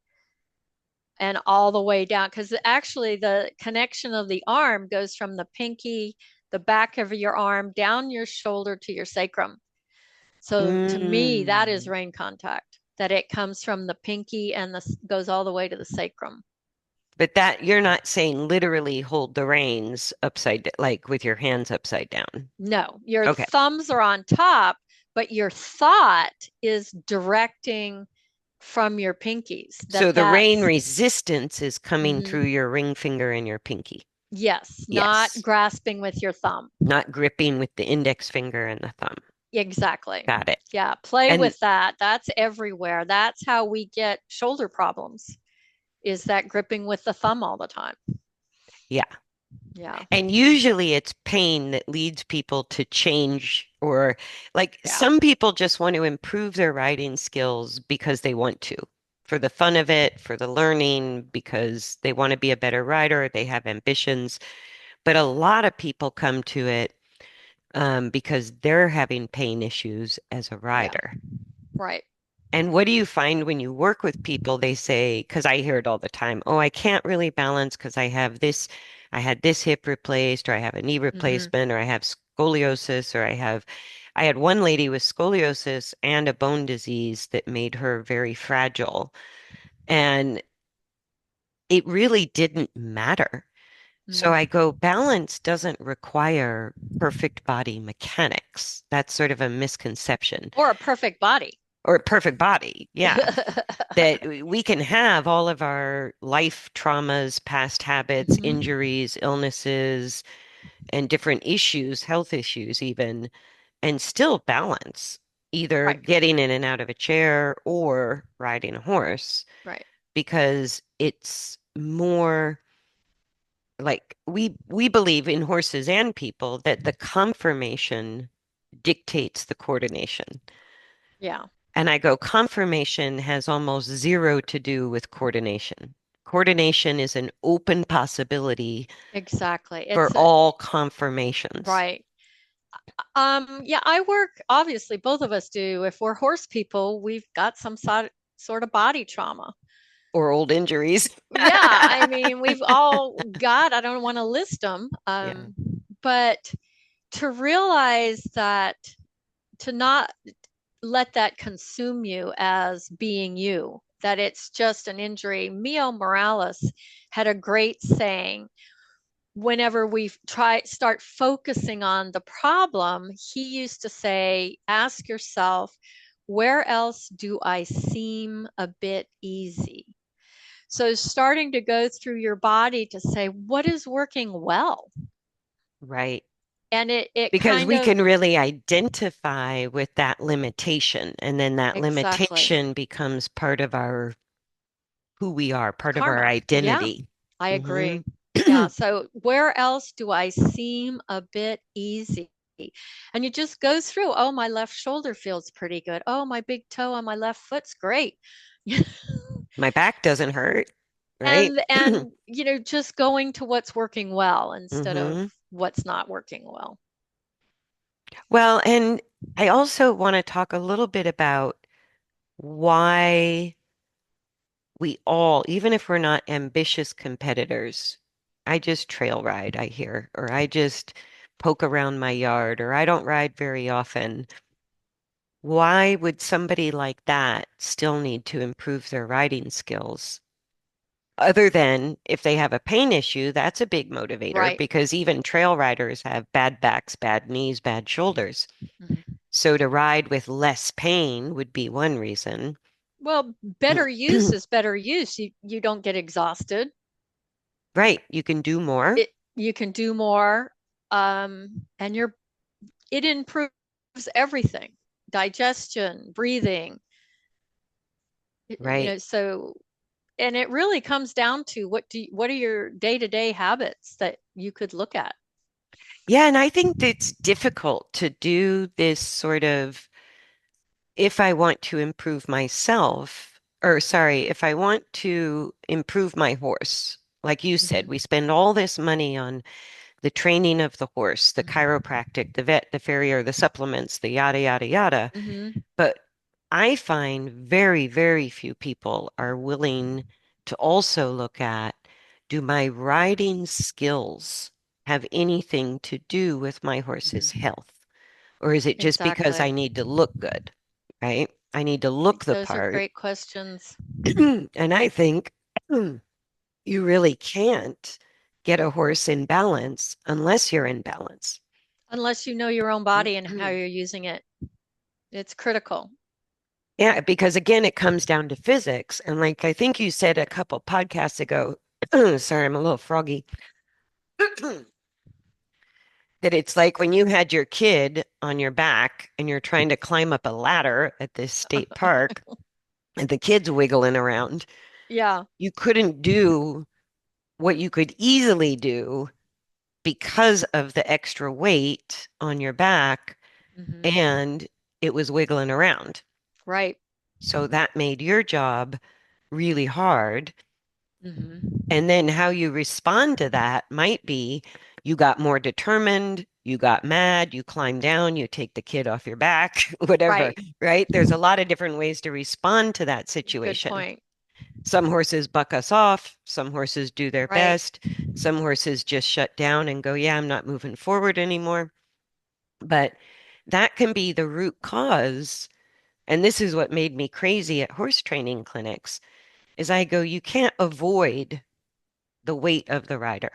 and all the way down because actually the connection of the arm goes from the pinky, the back of your arm, down your shoulder to your sacrum. So to me, that is Mm. rain contact, that it comes from the pinky and the goes all the way to the sacrum. But that you're not saying literally hold the reins like with your hands upside down. No, your Okay. thumbs are on top, but your thought is directing from your pinkies. So the rain That's resistance is coming through mhm. your ring finger and your pinky. Yes, not Yes. grasping with your thumb. Not gripping with the index finger and the thumb. Exactly. Got it. Yeah, play And with that. That's everywhere. That's how we get shoulder problems, is that gripping with the thumb all the time. yeah. Yeah. And usually it's pain that leads people to change or like Yeah. some people just want to improve their writing skills because they want to, for the fun of it, for the learning, because they want to be a better writer, they have ambitions. But a lot of people come to it because they're having pain issues as a Yeah. writer. Right. And what do you find when you work with people? They say, because I hear it all the time, oh, I can't really balance because I had this hip replaced, or I have a knee Mm-hmm. replacement, or I have scoliosis, I had one lady with scoliosis and a bone disease that made her very fragile. And it really didn't matter. So I Mm-hmm. go, balance doesn't require perfect body mechanics. That's sort of a misconception. Or a perfect body. Or a perfect body. Yeah. That we can have all of our life traumas, past habits, Mm-hmm. injuries, illnesses, and different issues, health issues even, and still balance, either Right. getting in and out of a chair or riding a horse, Right. because it's more like we believe in horses and people that the conformation dictates the coordination. Yeah, And I go, conformation has almost zero to do with coordination. Coordination is an open possibility exactly. for all conformations Right. Yeah, I work, obviously, both of us do. If we're horse people, we've got some sort of body trauma. or old injuries. Yeah, I mean, we've all got, I don't want to list them, Yeah, but to realize that, to not let that consume you as being you, that it's just an injury. Mio Morales had a great saying. Whenever we start focusing on the problem, he used to say, ask yourself, where else do I seem a bit easy? So starting to go through your body to say, what is working well? right. And it Because kind we of, can really identify with that limitation, and then that exactly, limitation becomes part of our who we are, part of our karma. Yeah, identity. I Hmm. agree. Yeah. So where else do I seem a bit easy? And you just go through, oh, my left shoulder feels pretty good. Oh, my big toe on my left foot's great. My back doesn't hurt, right? And just going to what's working well instead of Hmm. what's not working well. Well, and I also want to talk a little bit about why we all, even if we're not ambitious competitors, I just trail ride, I hear, or I just poke around my yard, or I don't ride very often. Why would somebody like that still need to improve their riding skills? Other than if they have a pain issue, that's a big motivator Right. because even trail riders have bad backs, bad knees, bad shoulders. Mhm. So to ride with less pain would be one reason. Well, better use is better use. You don't get exhausted. Right, you can do more. You can do more, and it improves everything, digestion, breathing. Right. So, and it really comes down to what are your day-to-day habits that you could look at. Yeah, and I think it's difficult to do this sort of if I want to improve myself, or sorry, if I want to improve my horse. Like you said, we Hmm. spend all this money on the training of the horse, the Hmm. chiropractic, the vet, the farrier, the supplements, the yada, yada, yada. Hmm. But I find very, very few people are willing to also look at, do my riding skills have anything to do with my horse's Hmm. health? Or is it just because I Exactly. need to look good, right? I need to I look think the those are part. great questions. And I think you really can't get a horse in balance unless you're in balance. Unless you know your own body and how you're using it, it's critical. Yeah, because again, it comes down to physics. And like I think you said a couple podcasts ago, sorry, I'm a little froggy, that it's like when you had your kid on your back and you're trying to climb up a ladder at this state park and the kid's wiggling around, Yeah. you couldn't do what you could easily do because of the extra weight on your back Hmm. and it was wiggling around. Right. So that made your job really hard. Hmm. And then how you respond to that might be you got more determined, you got mad, you climb down, you take the kid off your back, whatever, Right. right? There's a lot of different ways to respond to that Good situation. point. Some horses buck us off, some horses do their Right. best, some horses just shut down and go, yeah, I'm not moving forward anymore. But that can be the root cause. And this is what made me crazy at horse training clinics is I go, you can't avoid the weight of the rider.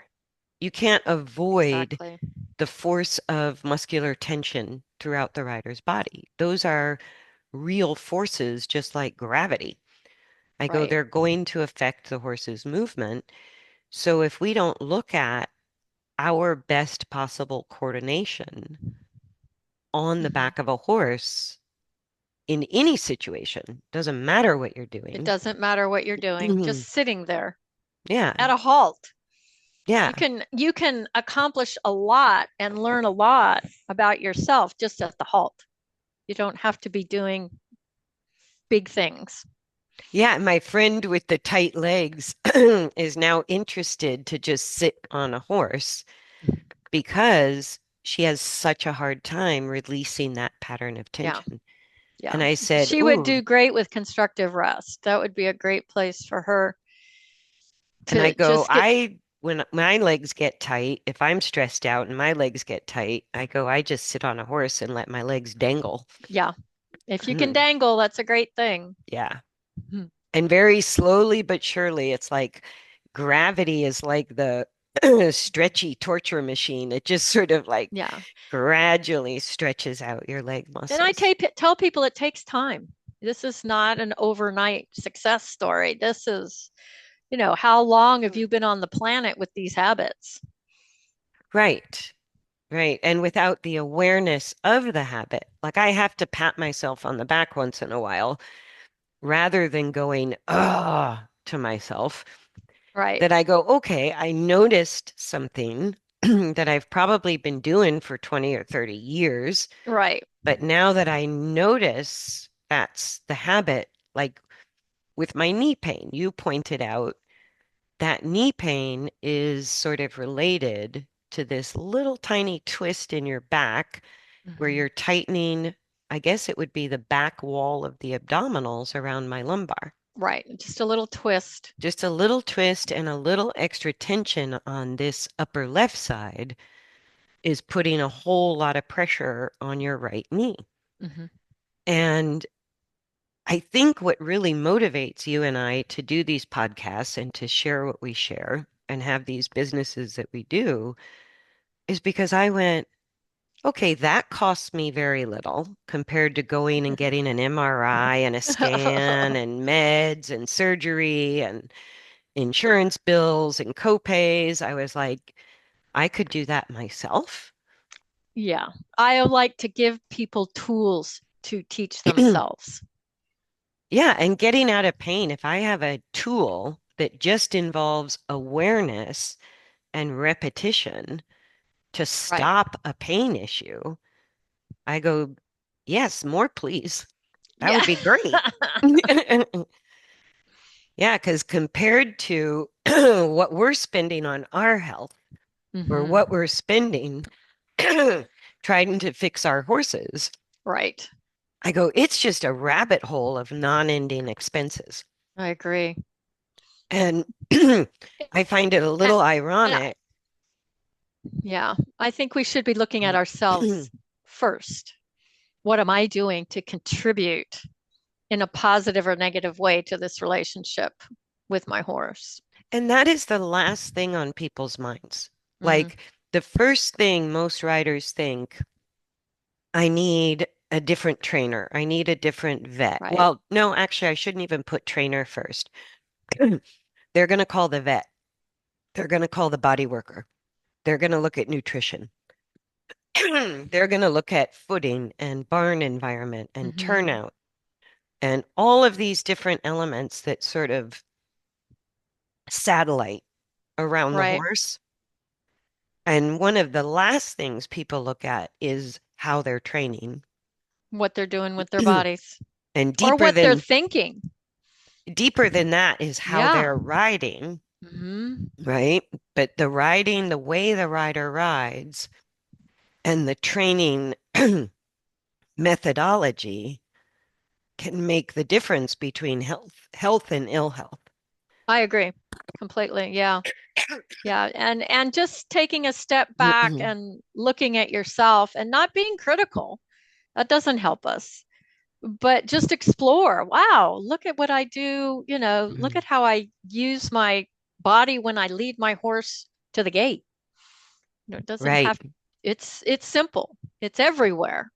You can't avoid Exactly. the force of muscular tension throughout the rider's body. Those are real forces, just like gravity. I go, Right. they're going to affect the horse's movement. So if we don't look at our best possible coordination on the Hmm. back of a horse in any situation, doesn't matter what you're It doing. doesn't matter what you're doing, just sitting there Yeah, at a halt. yeah, You can accomplish a lot and learn a lot about yourself just at the halt. You don't have to be doing big things. Yeah, my friend with the tight legs is now interested to just sit on a horse because she has such a hard time releasing that pattern of Yeah. tension. Yeah. And I said, She would "Ooh," do great with constructive rest. That would be a great place for her and I to go, just get, when my legs get tight, if I'm stressed out and my legs get tight, I go, I just sit on a horse and let my legs dangle. yeah. If you can Mm, dangle, that's a great thing. yeah. Mhm. And very slowly but surely, it's like gravity is like the stretchy torture machine. It just sort of like Yeah. gradually stretches out your leg And I muscles. tell people it takes time. This is not an overnight success story. This is, how long have you been on the planet with these habits? Right, right. And without the awareness of the habit, like I have to pat myself on the back once in a while rather than going, to myself, Right. that I go, okay, I noticed something that I've probably been doing for 20 or 30 years. Right. But now that I notice that's the habit, like with my knee pain, you pointed out that knee pain is sort of related to this little tiny twist in your back where Hmm. you're tightening, I guess it would be the back wall of the abdominals around my lumbar. Right. Just a little twist. Just a little twist and a little extra tension on this upper left side is putting a whole lot of pressure on your right knee. Hmm. And I think what really motivates you and I to do these podcasts and to share what we share and have these businesses that we do is because I went, okay, that costs me very little compared to going and getting an MRI and a scan and meds and surgery and insurance bills and copays. I was like, I could do that myself. Yeah. I like to give people tools to teach themselves. Yeah, and getting out of pain, if I have a tool that just involves awareness and repetition to Right. stop a pain issue, I go, yes, more please. That Yeah. would be great. Yeah, because compared to what we're spending on our health or Hmm. what we're spending trying to fix our horses, Right. I go, it's just a rabbit hole of non-ending expenses. I agree. And I find it a And, little and ironic. yeah, I think we should be looking at ourselves first. What am I doing to contribute in a positive or negative way to this relationship with my horse? And that is the last thing on people's minds. Hmm. Like the first thing most riders think, I need a different trainer. I need a different vet. Right. Well, no, actually, I shouldn't even put trainer first. They're going to call the vet. They're going to call the body worker. They're going to look at nutrition. They're going to look at footing and barn environment and Hmm. turnout and all of these different elements that sort of satellite around the Right. horse. And one of the last things people look at is how they're training. What they're doing with their bodies And or what they're thinking. deeper than that is how Yeah. they're riding, Hmm. right? But the riding, the way the rider rides, and the training methodology can make the difference between health and ill health. I agree completely. Yeah. Yeah. And just taking a step back and looking at yourself and not being critical. That doesn't help us. But just explore. Wow, look at what I do. Look at how I use my body when I lead my horse to the gate. It doesn't Right. have, it's simple. It's everywhere.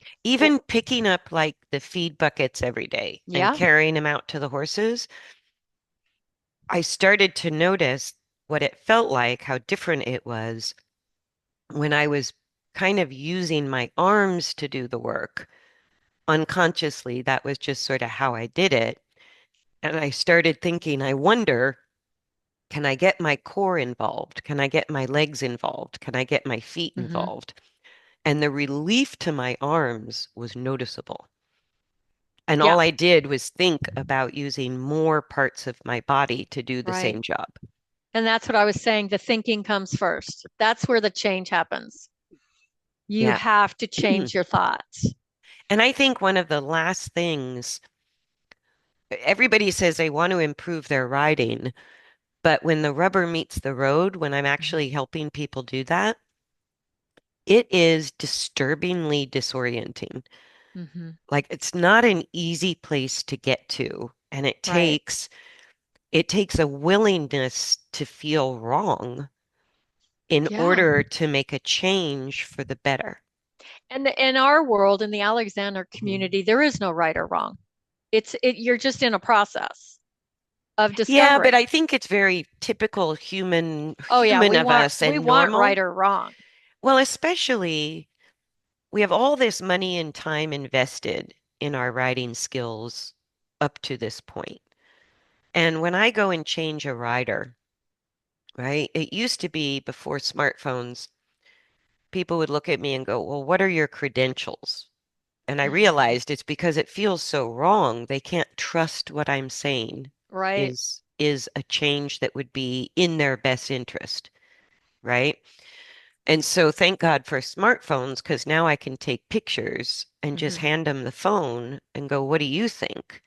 Well, Even picking up like the feed buckets every day and yeah. carrying them out to the horses, I started to notice what it felt like, how different it was when I was kind of using my arms to do the work. Unconsciously, that was just sort of how I did it. And I started thinking, I wonder, can I get my core involved? Can I get my legs involved? Can I get my feet Hmm. involved? And the relief to my arms was noticeable. And Yeah, all I did was think about using more parts of my body to do the right. same job. And that's what I was saying. The thinking comes first. That's where the change happens. You Yeah. have to change your thoughts. And I think one of the last things everybody says they want to improve their riding, but when the rubber meets the road, when I'm actually helping people do that, it is disturbingly disorienting. Mm-hmm. Like it's not an easy place to get to, and Right. it takes a willingness to feel wrong in Yeah. order to make a change for the better. And in our world, in the Alexander Mhm. community, there is no right or wrong. You're just in a process of Yeah, but discovering. I think it's very typical Oh yeah, human of us we and want right normal. or wrong. Well, especially we have all this money and time invested in our writing skills up to this point. And when I go and change a rider, right, it used to be before smartphones, people would look at me and go, "Well, what are your credentials?" And I Mm-hmm. realized it's because it feels so wrong. They can't trust what I'm saying Right. is a change that would be in their best interest, right? And so thank God for smartphones because now I can take pictures and just Mm-hmm. hand them the phone and go, "What do you think?"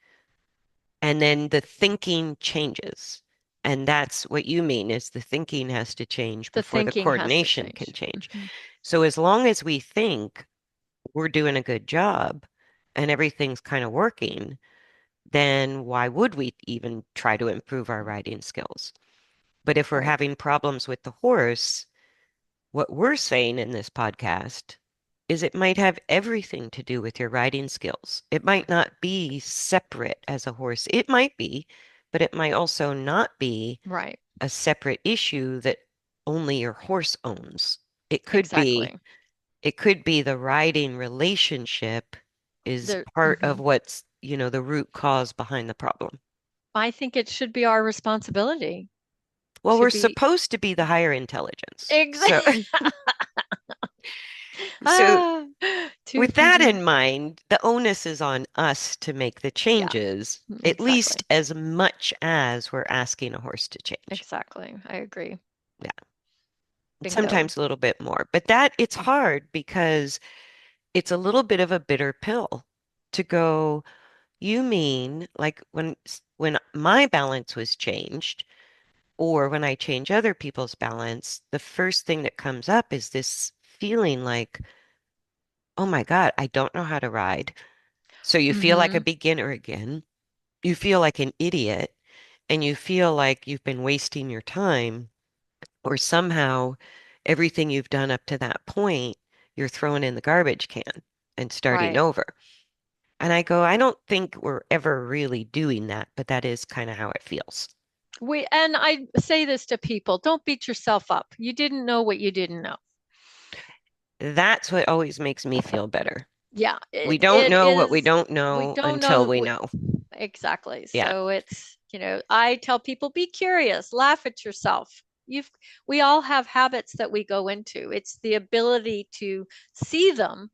And then the thinking changes. And that's what you mean is the thinking has to change The before the thinking has to coordination can change. change. Mm-hmm. So as long as we think we're doing a good job and everything's kind of working, then why would we even try to improve our riding skills? But if we're Right. having problems with the horse, what we're saying in this podcast is it might have everything to do with your riding skills. It might not be separate as a horse. It might be, but it might also not be Right. a separate issue that only your horse owns. It could be, Exactly. it could be the riding relationship is There, part of mhm. what's, the root cause behind the problem. I think it should be our responsibility Well, to we're be supposed to be the higher intelligence. So, exactly. so ah, to with that in mind, the onus is on us to make the yeah, changes, at exactly. least as much as we're asking a horse to change. Exactly. I agree. Yeah, Bingo. sometimes a little bit more. But that it's hard because it's a little bit of a bitter pill to go, you mean like when my balance was changed or when I change other people's balance, the first thing that comes up is this feeling like, oh my God, I don't know how to ride. So you feel like a Mm-hmm. beginner again. You feel like an idiot and you feel like you've been wasting your time or somehow everything you've done up to that point, you're throwing in the garbage can and starting Right. over. And I go, I don't think we're ever really doing that, but that is kind of how it feels. And I say this to people, don't beat yourself up. You didn't know what you didn't know. That's what always makes me feel better. Yeah, We it don't it know what we is don't we know don't until know we know. exactly. Yeah. So I tell people be curious, laugh at yourself. You've we all have habits that we go into. It's the ability to see them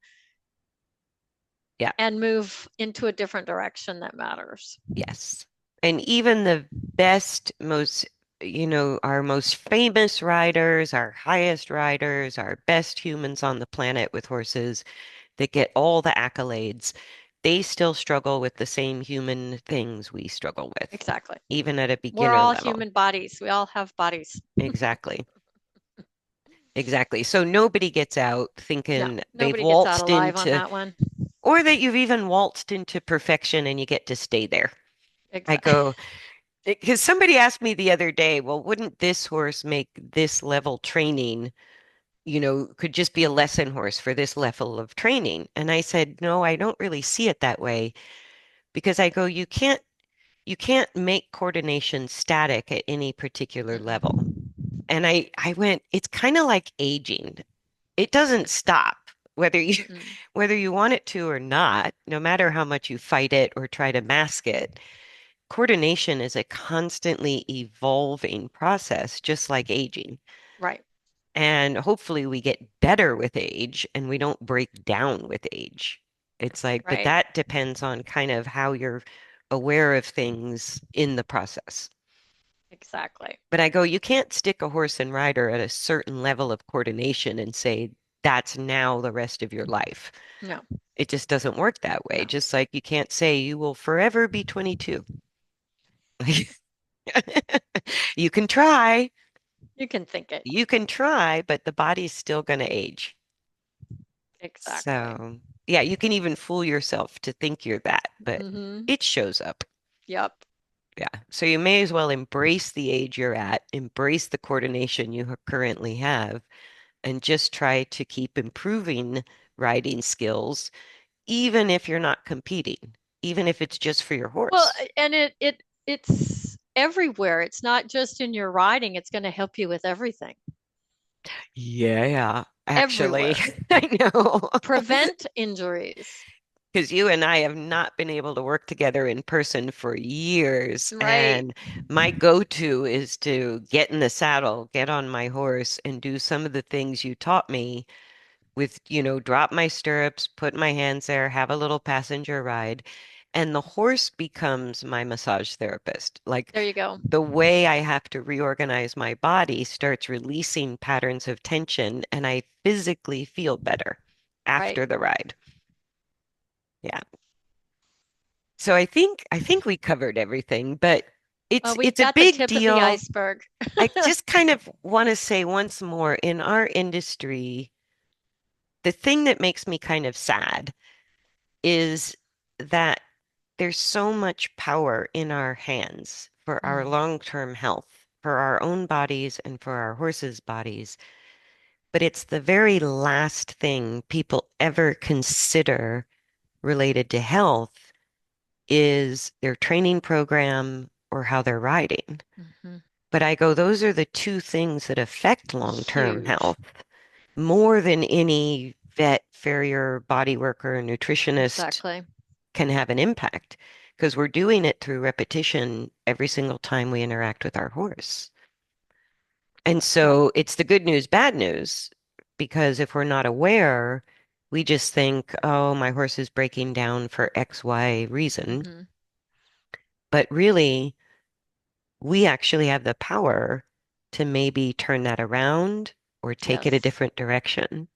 Yeah. and move into a different direction that matters. Yes. And even the best, our most famous riders, our highest riders, our best humans on the planet with horses that get all the accolades, they still struggle with the same human things we struggle with, Exactly. even at a We're beginner all level. human bodies. We all have bodies. Exactly. Exactly. So nobody gets out No, thinking they've nobody gets out waltzed alive on into, that one. or that you've even waltzed into perfection and you get to stay there. I Exactly. go, because somebody asked me the other day, well, wouldn't this horse make this level training, could just be a lesson horse for this level of training? And I said, no, I don't really see it that way because I go, you can't make coordination static at any particular level. Mm-mm. And I went, it's kind of like aging. It doesn't stop whether you Mm-mm. whether you want it to or not, no matter how much you fight it or try to mask it. Coordination is a constantly evolving process, just like aging. Right. And hopefully we get better with age and we don't break down with age. It's like, but Right. that depends on kind of how you're aware of things in the process. Exactly. But I go, you can't stick a horse and rider at a certain level of coordination and say that's now the rest of your life. No, It just doesn't work that way. no. Just like you can't say you will forever be 22. You can try, You can think it. but the body's still going to age. Exactly. So, yeah, you can even fool yourself to think you're that, but Mm-hmm. it shows up. Yep. Yeah. So you may as well embrace the age you're at, embrace the coordination you currently have, and just try to keep improving riding skills, even if you're not competing, even if it's just for your Well, horse. and it's everywhere. It's not just in your riding. It's going to help you with everything. Yeah, actually, Everywhere. I know. Prevent injuries. Because you and I have not been able to work together in person for years. Right. And my go-to is to get in the saddle, get on my horse, and do some of the things you taught me with, drop my stirrups, put my hands there, have a little passenger ride. And the horse becomes my massage therapist. Like There you go. the way I have to reorganize my body starts releasing patterns of tension, and I physically feel better Right. after the ride. Yeah. So I think we covered everything, but We've it's a got the big tip of the deal. iceberg. I just kind of want to say once more, in our industry, the thing that makes me kind of sad is that there's so much power in our hands for our Mm, long-term health, for our own bodies and for our horses' bodies. But it's the very last thing people ever consider related to health is their training program or how they're riding. mhm. But I go, those are the two things that affect long-term Huge. health more than any vet, farrier, body worker, nutritionist Exactly. can have an impact because we're doing it through repetition every single time we interact with our horse. And Yep. so it's the good news, bad news, because if we're not aware, we just think, oh, my horse is breaking down for X, Y reason. Hmm. But really, we actually have the power to maybe turn that around or take it a Yes. different direction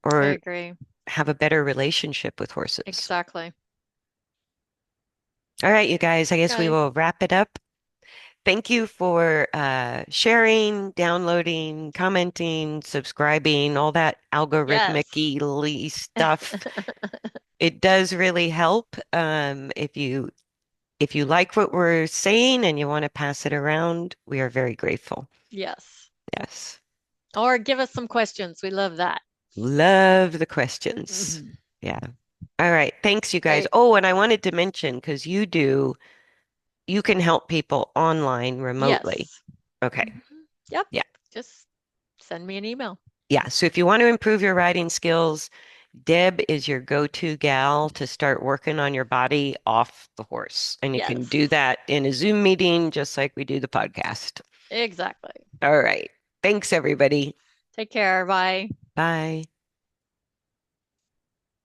I or agree. have a better relationship with horses. Exactly. All right, you guys, I guess we Okay. will wrap it up. Thank you for sharing, downloading, commenting, subscribing, all that Yes. algorithmic stuff. It does really help. If you like what we're saying and you want to pass it around, we are very grateful. Yes. Yes. Or give us some questions. We love that. Love the questions. Mhm. Yeah. All right. Thanks, you guys. Okay. Oh, and I wanted to mention because you can help people online remotely. Yes. Okay. Mhm. Yep. Yeah. Just send me an email. Yeah. So if you want to improve your writing skills, Deb is your go-to gal to start working on your body off the horse. And you can do Yes. that in a Zoom meeting, just like we do the podcast. Exactly. All right. Thanks, everybody. Take care. Bye. Bye.